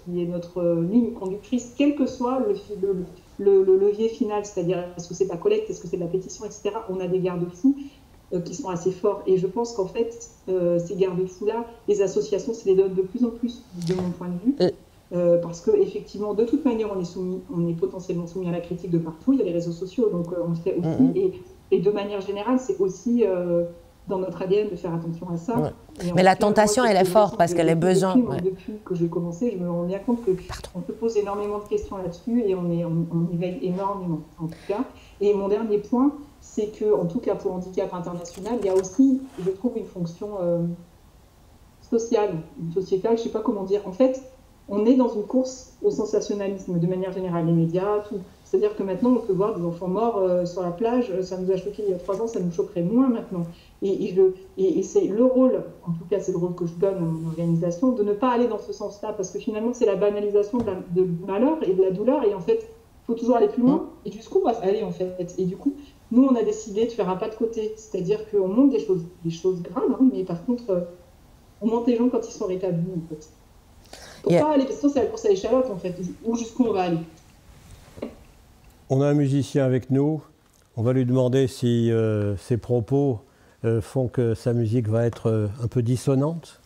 est notre ligne conductrice, quel que soit le levier final, c'est-à-dire est-ce que c'est de la collecte, est-ce que c'est de la pétition, etc. On a des garde-fous qui sont assez forts. Et je pense qu'en fait, ces garde-fous-là, les associations se les donnent de plus en plus, de mon point de vue. Parce qu'effectivement, de toute manière, on est potentiellement soumis à la critique de partout. Il y a les réseaux sociaux, donc on le fait aussi. Et de manière générale, c'est aussi dans notre ADN de faire attention à ça. Ouais. Mais la tentation, elle est forte parce qu'elle est besoin. Depuis que j'ai commencé, je me rends bien compte qu'on se pose énormément de questions là-dessus et on éveille énormément, en tout cas. Et mon dernier point, c'est que, en tout cas pour Handicap International, il y a aussi, je trouve, une fonction sociale, sociétale, je ne sais pas comment dire. En fait, on est dans une course au sensationnalisme de manière générale, les médias, tout. C'est-à-dire que maintenant, on peut voir des enfants morts sur la plage. Ça nous a choqué il y a 3 ans, ça nous choquerait moins maintenant. Et c'est le rôle, en tout cas c'est le rôle que je donne à mon organisation, de ne pas aller dans ce sens-là, parce que finalement c'est la banalisation du malheur et de la douleur, et en fait, il faut toujours aller plus loin. Et jusqu'où on va aller en fait. Et du coup, nous on a décidé de faire un pas de côté, c'est-à-dire qu'on montre des choses graves, hein, mais par contre, on montre les gens quand ils sont rétablis en fait. Pour pas aller, parce que c'est la course à l'échalote en fait, où jusqu'où on va aller. On a un musicien avec nous, on va lui demander si ses propos font que sa musique va être un peu dissonante.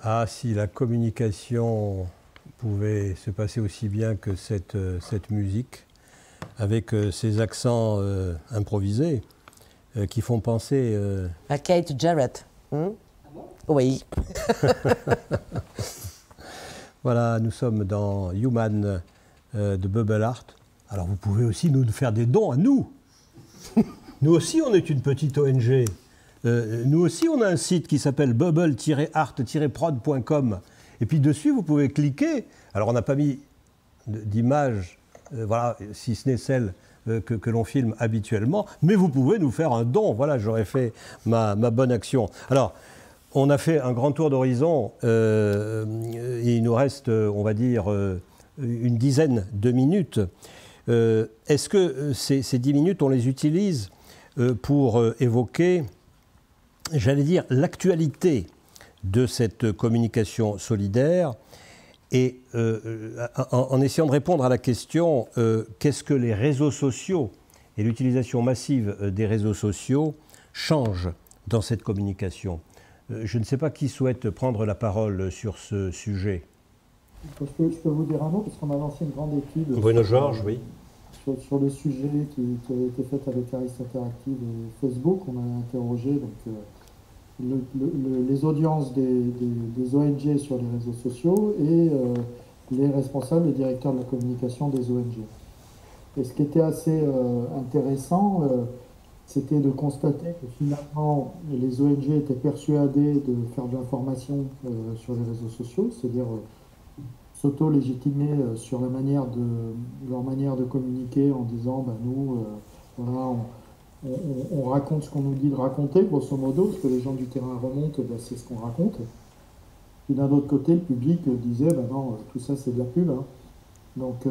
Ah, si la communication pouvait se passer aussi bien que cette musique, avec ces accents improvisés qui font penser... À Kate Jarrett. Oui. Voilà, nous sommes dans Human de Bubble Art. Alors vous pouvez aussi nous faire des dons à nous. Nous aussi, on est une petite ONG. Nous aussi, on a un site qui s'appelle bubble-art-prod.com. Et puis dessus, vous pouvez cliquer. Alors, on n'a pas mis d'image, voilà, si ce n'est celle que l'on filme habituellement, mais vous pouvez nous faire un don. Voilà, j'aurais fait ma bonne action. Alors, on a fait un grand tour d'horizon. Il nous reste, on va dire, une dizaine de minutes. Est-ce que ces 10 minutes, on les utilise pour évoquer, j'allais dire, l'actualité de cette communication solidaire et en essayant de répondre à la question qu'est-ce que les réseaux sociaux et l'utilisation massive des réseaux sociaux changent dans cette communication. Je ne sais pas qui souhaite prendre la parole sur ce sujet. Je peux vous dire un mot, parce qu'on a lancé une grande étude. Bruno Georges, oui. Sur le sujet qui a été fait avec Aris Interactive et Facebook. On a interrogé les audiences des ONG sur les réseaux sociaux et les responsables et directeurs de la communication des ONG. Et ce qui était assez intéressant, c'était de constater que finalement les ONG étaient persuadées de faire de l'information sur les réseaux sociaux, c'est-à-dire s'auto-légitimer sur leur manière de communiquer en disant nous, voilà, on raconte ce qu'on nous dit de raconter, grosso modo, ce que les gens du terrain remontent, c'est ce qu'on raconte. Et d'un autre côté, le public disait non, tout ça c'est de la pub. Hein. Donc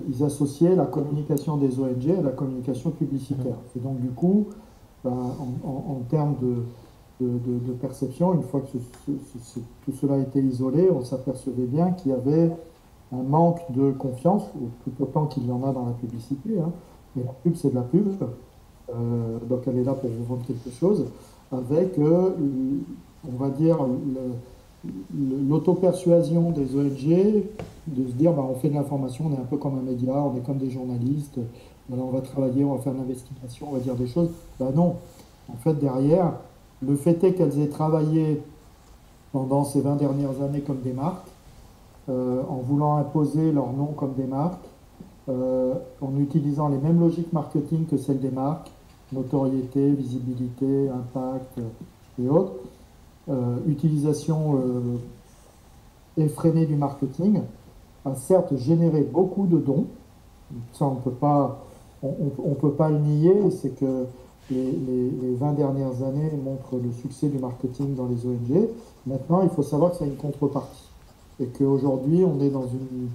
ils associaient la communication des ONG à la communication publicitaire. Et donc du coup, en termes de perception, une fois que tout cela a été isolé, on s'apercevait bien qu'il y avait un manque de confiance, tout autant qu'il y en a dans la publicité. Hein. Mais la pub, c'est de la pub. Donc elle est là pour vous vendre quelque chose, avec, on va dire, l'auto-persuasion des ONG, de se dire on fait de l'information, on est un peu comme un média, on est comme des journalistes, voilà, on va travailler, on va faire de l'investigation, on va dire des choses. Non, en fait derrière, le fait est qu'elles aient travaillé pendant ces 20 dernières années comme des marques, en voulant imposer leur nom comme des marques, en utilisant les mêmes logiques marketing que celles des marques, notoriété, visibilité, impact et autres, utilisation effrénée du marketing, a certes généré beaucoup de dons, ça on peut pas le nier, c'est que les 20 dernières années montrent le succès du marketing dans les ONG. Maintenant, il faut savoir que ça a une contrepartie. Et qu'aujourd'hui, on est dans une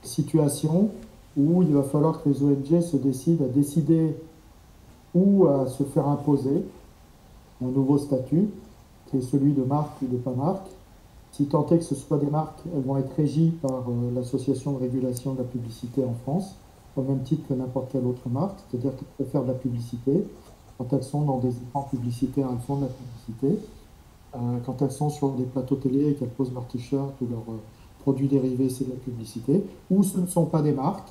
situation où il va falloir que les ONG se décident à décider ou à se faire imposer un nouveau statut, qui est celui de marque ou de pas marque. Si tant est que ce soit des marques, elles vont être régies par l'Association de régulation de la publicité en France, au même titre que n'importe quelle autre marque, c'est-à-dire qu'elles peuvent faire de la publicité. Quand elles sont dans des écrans publicitaires, elles font de la publicité. Quand elles sont sur des plateaux télé et qu'elles posent leurs t-shirts ou leurs produits dérivés, c'est de la publicité. Ou ce ne sont pas des marques.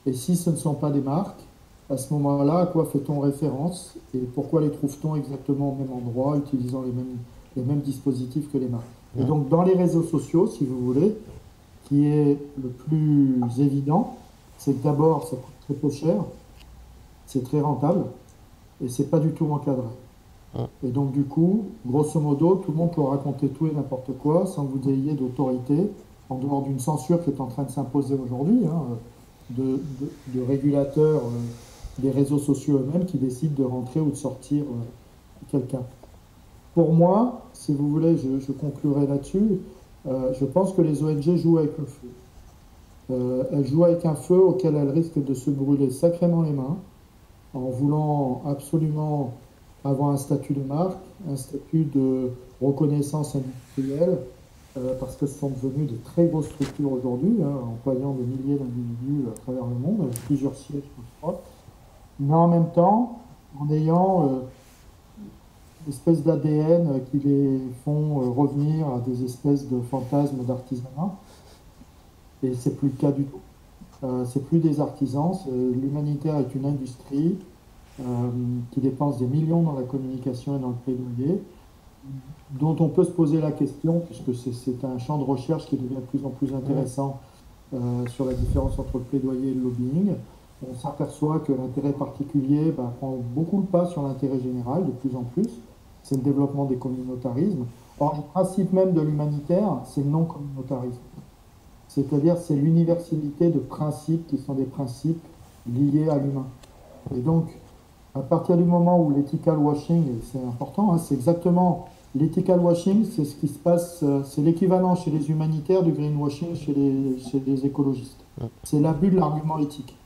Et si ce ne sont pas des marques, à ce moment-là, à quoi fait-on référence et pourquoi les trouve-t-on exactement au même endroit, utilisant les mêmes dispositifs que les marques? Et donc, dans les réseaux sociaux, si vous voulez, qui est le plus évident, c'est que d'abord, ça coûte très peu cher, c'est très rentable, et c'est pas du tout encadré. Et donc, du coup, grosso modo, tout le monde peut raconter tout et n'importe quoi sans que vous ayez d'autorité, en dehors d'une censure qui est en train de s'imposer aujourd'hui, de régulateurs des réseaux sociaux eux-mêmes qui décident de rentrer ou de sortir quelqu'un. Pour moi, si vous voulez, je conclurai là-dessus, je pense que les ONG jouent avec le feu. Elles jouent avec un feu auquel elles risquent de se brûler sacrément les mains, en voulant absolument avoir un statut de marque, un statut de reconnaissance industrielle, parce que ce sont devenus de très grosses structures aujourd'hui, employant des milliers d'individus à travers le monde, avec plusieurs sièges, je crois, mais en même temps, en ayant espèces d'ADN qui les font revenir à des espèces de fantasmes d'artisanat. Et c'est plus le cas du tout. C'est plus des artisans. L'humanitaire est une industrie qui dépense des millions dans la communication et dans le plaidoyer, dont on peut se poser la question, puisque c'est un champ de recherche qui devient de plus en plus intéressant sur la différence entre le plaidoyer et le lobbying. On s'aperçoit que l'intérêt particulier prend beaucoup le pas sur l'intérêt général, de plus en plus. C'est le développement des communautarismes. Or, le principe même de l'humanitaire, c'est le non-communautarisme. C'est-à-dire, c'est l'universalité de principes qui sont des principes liés à l'humain. Et donc, à partir du moment où l'ethical washing, c'est important, c'est exactement l'ethical washing, c'est ce qui se passe, c'est l'équivalent chez les humanitaires du greenwashing chez les écologistes. C'est l'abus de l'argument éthique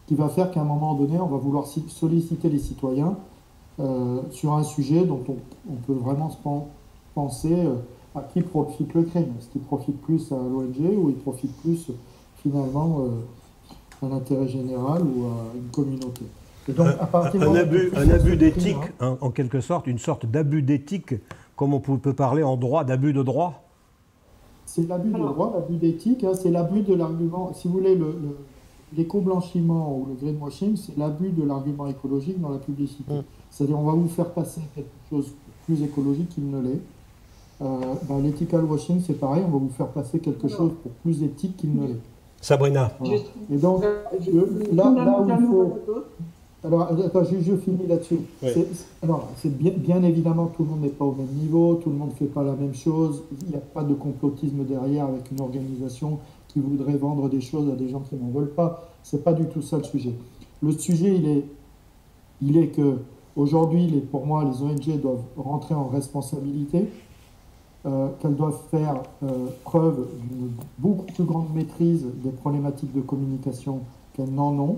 qui va faire qu'à un moment donné, on va vouloir solliciter les citoyens sur un sujet dont on peut vraiment se penser à qui profite le crime. Est-ce qu'il profite plus à l'ONG ou il profite plus finalement à l'intérêt général ou à une communauté? Et donc, un abus d'éthique, en quelque sorte, une sorte d'abus d'éthique, comme on peut parler en droit d'abus de droit. C'est l'abus de droit, l'abus d'éthique, c'est l'abus de l'argument. Si vous voulez, l'éco-blanchiment ou le greenwashing, c'est l'abus de l'argument écologique dans la publicité. C'est-à-dire, on va vous faire passer quelque chose de plus écologique qu'il ne l'est. L'ethical washing, c'est pareil, on va vous faire passer quelque chose pour plus éthique qu'il ne l'est. Sabrina. Voilà. Et donc, là où il faut... Alors, attends, je finis là-dessus. Oui. C'est bien évidemment, tout le monde n'est pas au même niveau, tout le monde ne fait pas la même chose, il n'y a pas de complotisme derrière avec une organisation qui voudrait vendre des choses à des gens qui n'en veulent pas. C'est pas du tout ça le sujet. Le sujet, il est que aujourd'hui, pour moi, les ONG doivent rentrer en responsabilité, qu'elles doivent faire preuve d'une beaucoup plus grande maîtrise des problématiques de communication qu'elles n'en ont.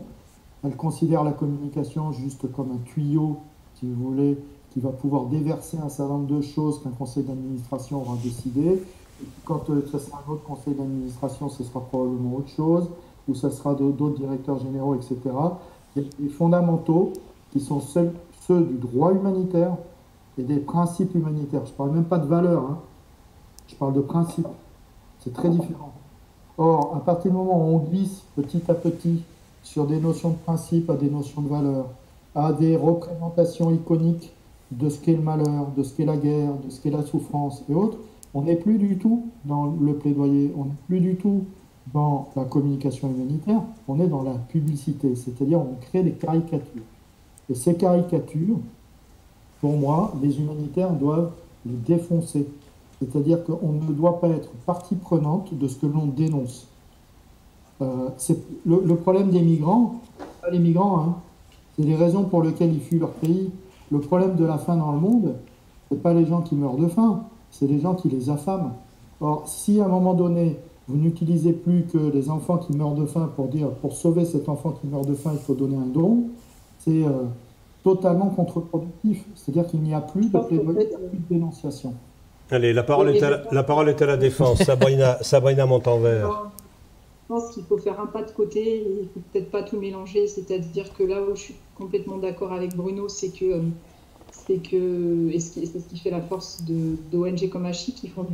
Elles considèrent la communication juste comme un tuyau, si vous voulez, qui va pouvoir déverser un certain nombre de choses qu'un conseil d'administration aura décidé. Et quand ce sera un autre conseil d'administration, ce sera probablement autre chose, ou ce sera d'autres directeurs généraux, etc. Il y a des fondamentaux qui sont ceux du droit humanitaire et des principes humanitaires. Je ne parle même pas de valeurs, je parle de principes. C'est très différent. Or, à partir du moment où on glisse petit à petit sur des notions de principe à des notions de valeur, à des représentations iconiques de ce qu'est le malheur, de ce qu'est la guerre, de ce qu'est la souffrance et autres, on n'est plus du tout dans le plaidoyer, on n'est plus du tout dans la communication humanitaire, on est dans la publicité, c'est-à-dire on crée des caricatures. Et ces caricatures, pour moi, les humanitaires doivent les défoncer. C'est-à-dire qu'on ne doit pas être partie prenante de ce que l'on dénonce. Le problème des migrants, pas les migrants, c'est les raisons pour lesquelles ils fuient leur pays. Le problème de la faim dans le monde, ce n'est pas les gens qui meurent de faim, c'est les gens qui les affament. Or, si à un moment donné, vous n'utilisez plus que les enfants qui meurent de faim pour dire, pour sauver cet enfant qui meurt de faim, il faut donner un don, c'est totalement contre-productif. C'est-à-dire qu'il n'y a plus de plaidoyer, il n'y a plus de dénonciation. Allez, la parole est à la défense. Sabrina Montanvert. Je pense qu'il faut faire un pas de côté, il ne faut peut-être pas tout mélanger, c'est-à-dire que là où je suis complètement d'accord avec Bruno, c'est que c'est ce qui fait la force d'ONG comme ACHI qui font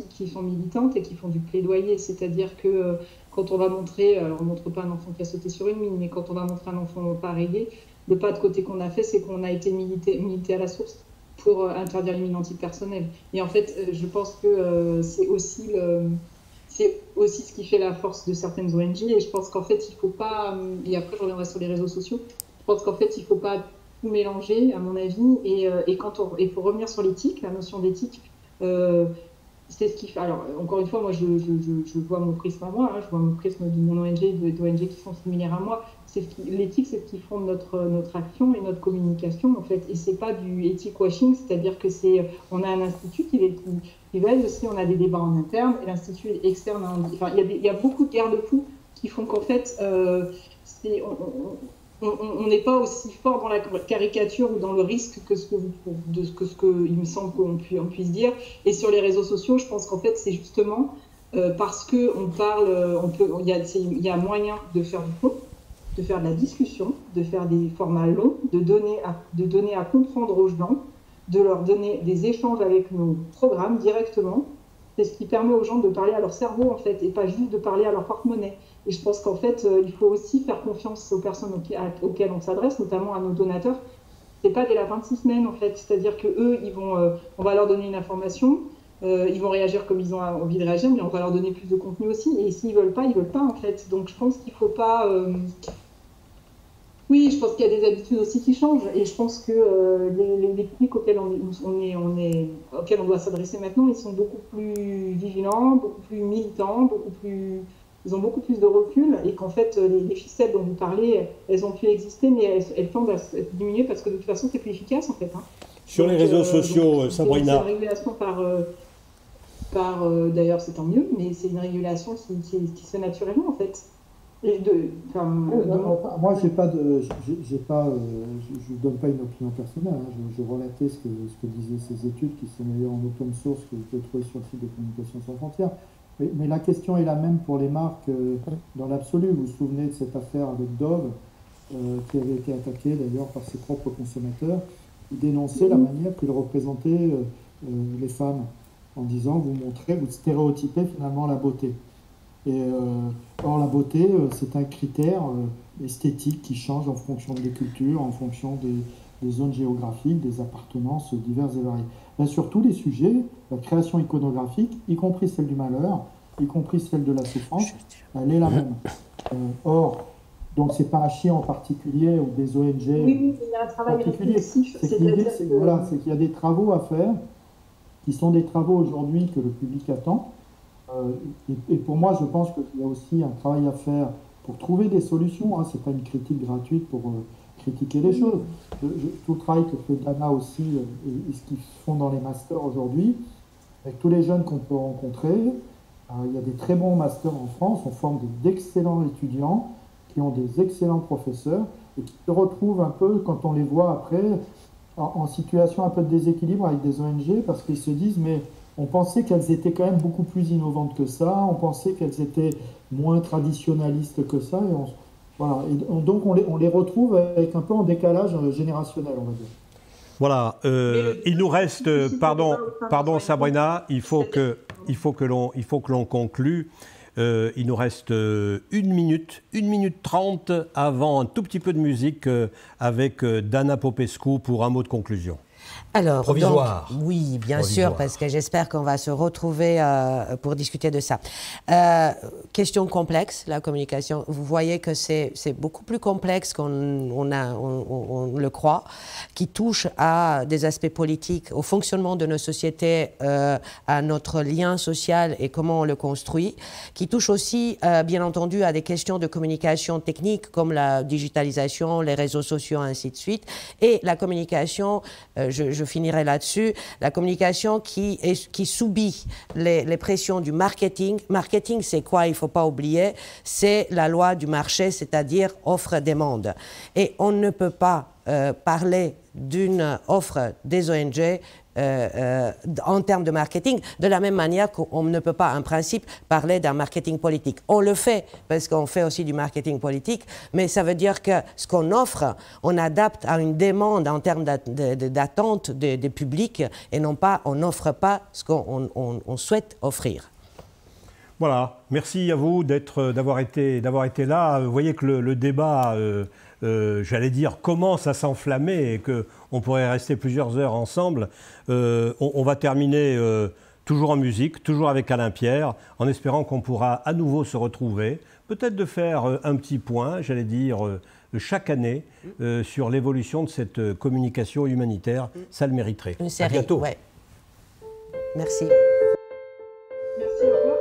qui sont militantes et qui font du plaidoyer, c'est-à-dire que quand on va montrer, alors on ne montre pas un enfant qui a sauté sur une mine, mais quand on va montrer un enfant pas rayé, le pas de côté qu'on a fait, c'est qu'on a été milité à la source pour interdire les mines antipersonnelles. Et en fait, je pense que c'est aussi ce qui fait la force de certaines ONG, et je pense qu'en fait, il ne faut pas, et après je reviendrai sur les réseaux sociaux, je pense qu'en fait, il ne faut pas tout mélanger, à mon avis, et pour revenir sur l'éthique, la notion d'éthique, c'est ce qui fait, alors encore une fois, moi je vois mon prisme à moi, je vois mon prisme de mon ONG, d'ONG qui sont similaires à moi, l'éthique c'est ce qui fonde notre action et notre communication en fait, et c'est pas du ethic washing, c'est-à-dire que on a un institut qui veille aussi, on a des débats en interne, et l'institut externe, il y a beaucoup de garde-fous qui font qu'en fait, on n'est pas aussi fort dans la caricature ou dans le risque que ce que il me semble qu'on puisse dire. Et sur les réseaux sociaux, je pense qu'en fait, c'est justement parce qu'on parle, il y a moyen de faire du faux. de faire de la discussion, de faire des formats longs, de donner à comprendre aux gens, de leur donner des échanges avec nos programmes directement. C'est ce qui permet aux gens de parler à leur cerveau, en fait, et pas juste de parler à leur porte-monnaie. Et je pense qu'en fait, il faut aussi faire confiance aux personnes auxquelles on s'adresse, notamment à nos donateurs. C'est pas des lapins de 6 semaines, en fait. C'est-à-dire qu'eux, on va leur donner une information, ils vont réagir comme ils ont envie de réagir, mais on va leur donner plus de contenu aussi. Et s'ils veulent pas, en fait. Donc je pense qu'il faut pas... Oui, je pense qu'il y a des habitudes aussi qui changent. Et je pense que les publics auxquels auxquels on doit s'adresser maintenant, ils sont beaucoup plus vigilants, beaucoup plus militants, ils ont beaucoup plus de recul. Et qu'en fait, les ficelles dont vous parlez, elles ont pu exister, mais elles tendent à se diminuer parce que de toute façon, c'est plus efficace, en fait. Hein. Sur les réseaux sociaux, Sabrina. C'est une régulation d'ailleurs, c'est tant mieux, mais c'est une régulation qui se fait naturellement, en fait. Moi, je ne donne pas une opinion personnelle. Hein. Je relatais ce que disaient ces études qui sont d'ailleurs en open source que vous pouvez trouver sur le site de Communication sans frontières. Mais la question est la même pour les marques dans l'absolu. Vous vous souvenez de cette affaire avec Dove, qui avait été attaquée d'ailleurs par ses propres consommateurs, qui dénonçaient la manière qu'ils représentaient les femmes, en disant vous stéréotypez finalement la beauté. Or, la beauté, c'est un critère esthétique qui change en fonction des cultures, en fonction des zones géographiques, des appartenances diverses et variées. Là, sur tous les sujets, la création iconographique, y compris celle du malheur, y compris celle de la souffrance, elle est la même. Or, donc c'est pas Hachi en particulier ou des ONG oui, il y a un travail réflexif. C'est qu'il y a des travaux à faire qui sont des travaux aujourd'hui que le public attend. Et pour moi, je pense qu'il y a aussi un travail à faire pour trouver des solutions. Hein. Ce n'est pas une critique gratuite pour critiquer les choses. Tout le travail que fait Dana aussi et ce qu'ils font dans les masters aujourd'hui, avec tous les jeunes qu'on peut rencontrer, il y a des très bons masters en France. On forme d'excellents étudiants qui ont des excellents professeurs et qui se retrouvent un peu, quand on les voit après, en situation un peu de déséquilibre avec des ONG parce qu'ils se disent mais on pensait qu'elles étaient quand même beaucoup plus innovantes que ça, on pensait qu'elles étaient moins traditionnalistes que ça, donc on les retrouve avec un peu en décalage générationnel, on va dire. Voilà, il nous reste, pardon Sabrina, il faut que l'on conclue. Il nous reste 1 minute 30 avant un tout petit peu de musique avec Dana Popescu pour un mot de conclusion. Alors, provisoire. Donc, oui, bien sûr, parce que j'espère qu'on va se retrouver pour discuter de ça. Question complexe, la communication. Vous voyez que c'est beaucoup plus complexe qu'on le croit, qui touche à des aspects politiques, au fonctionnement de nos sociétés, à notre lien social et comment on le construit, qui touche aussi, bien entendu, à des questions de communication technique comme la digitalisation, les réseaux sociaux, ainsi de suite, et la communication, je finirai là-dessus, la communication qui subit les pressions du marketing. Marketing, c'est quoi? Il ne faut pas oublier, c'est la loi du marché, c'est-à-dire offre-demande. Et on ne peut pas parler d'une offre des ONG en termes de marketing, de la même manière qu'on ne peut pas, en principe, parler d'un marketing politique. On le fait, parce qu'on fait aussi du marketing politique, mais ça veut dire que ce qu'on offre, on adapte à une demande en termes d'attente des publics, et non pas, on n'offre pas ce qu'on souhaite offrir. Voilà, merci à vous d'avoir été là. Vous voyez que le débat, j'allais dire, commence à s'enflammer et qu'on pourrait rester plusieurs heures ensemble. On va terminer toujours en musique, toujours avec Alain Pierre, en espérant qu'on pourra à nouveau se retrouver, peut-être de faire un petit point, j'allais dire, chaque année sur l'évolution de cette communication humanitaire. Ça le mériterait. Une série, à bientôt. Ouais. Merci. Merci, au revoir.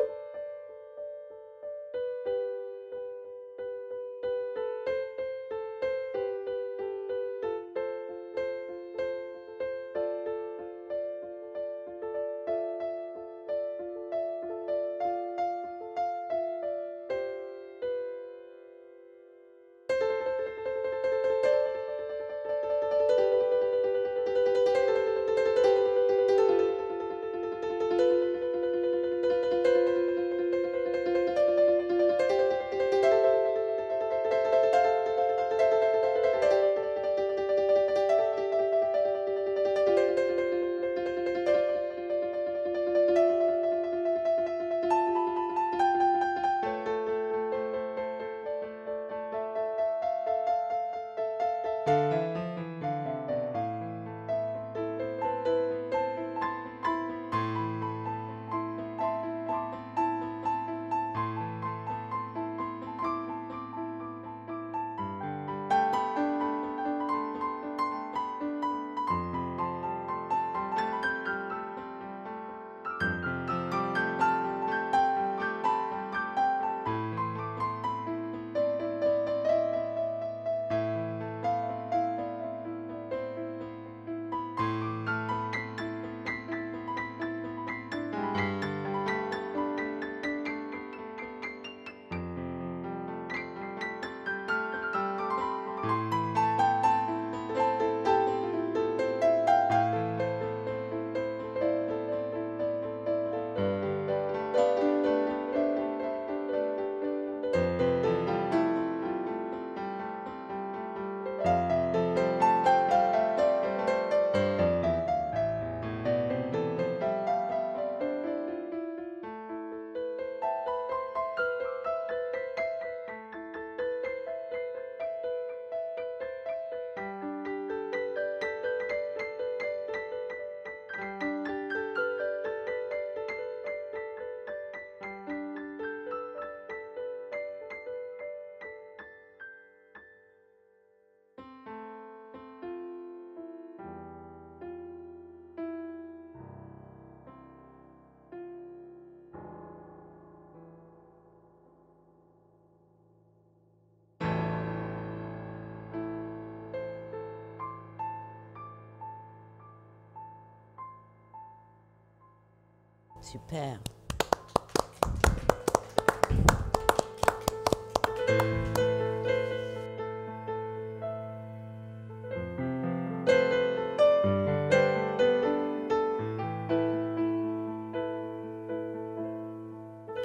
Super.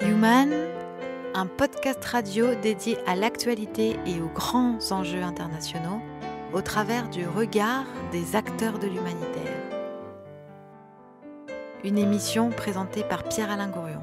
Human, un podcast radio dédié à l'actualité et aux grands enjeux internationaux au travers du regard des acteurs de l'humanitaire. Une émission présentée par Pierre-Alain Gourion.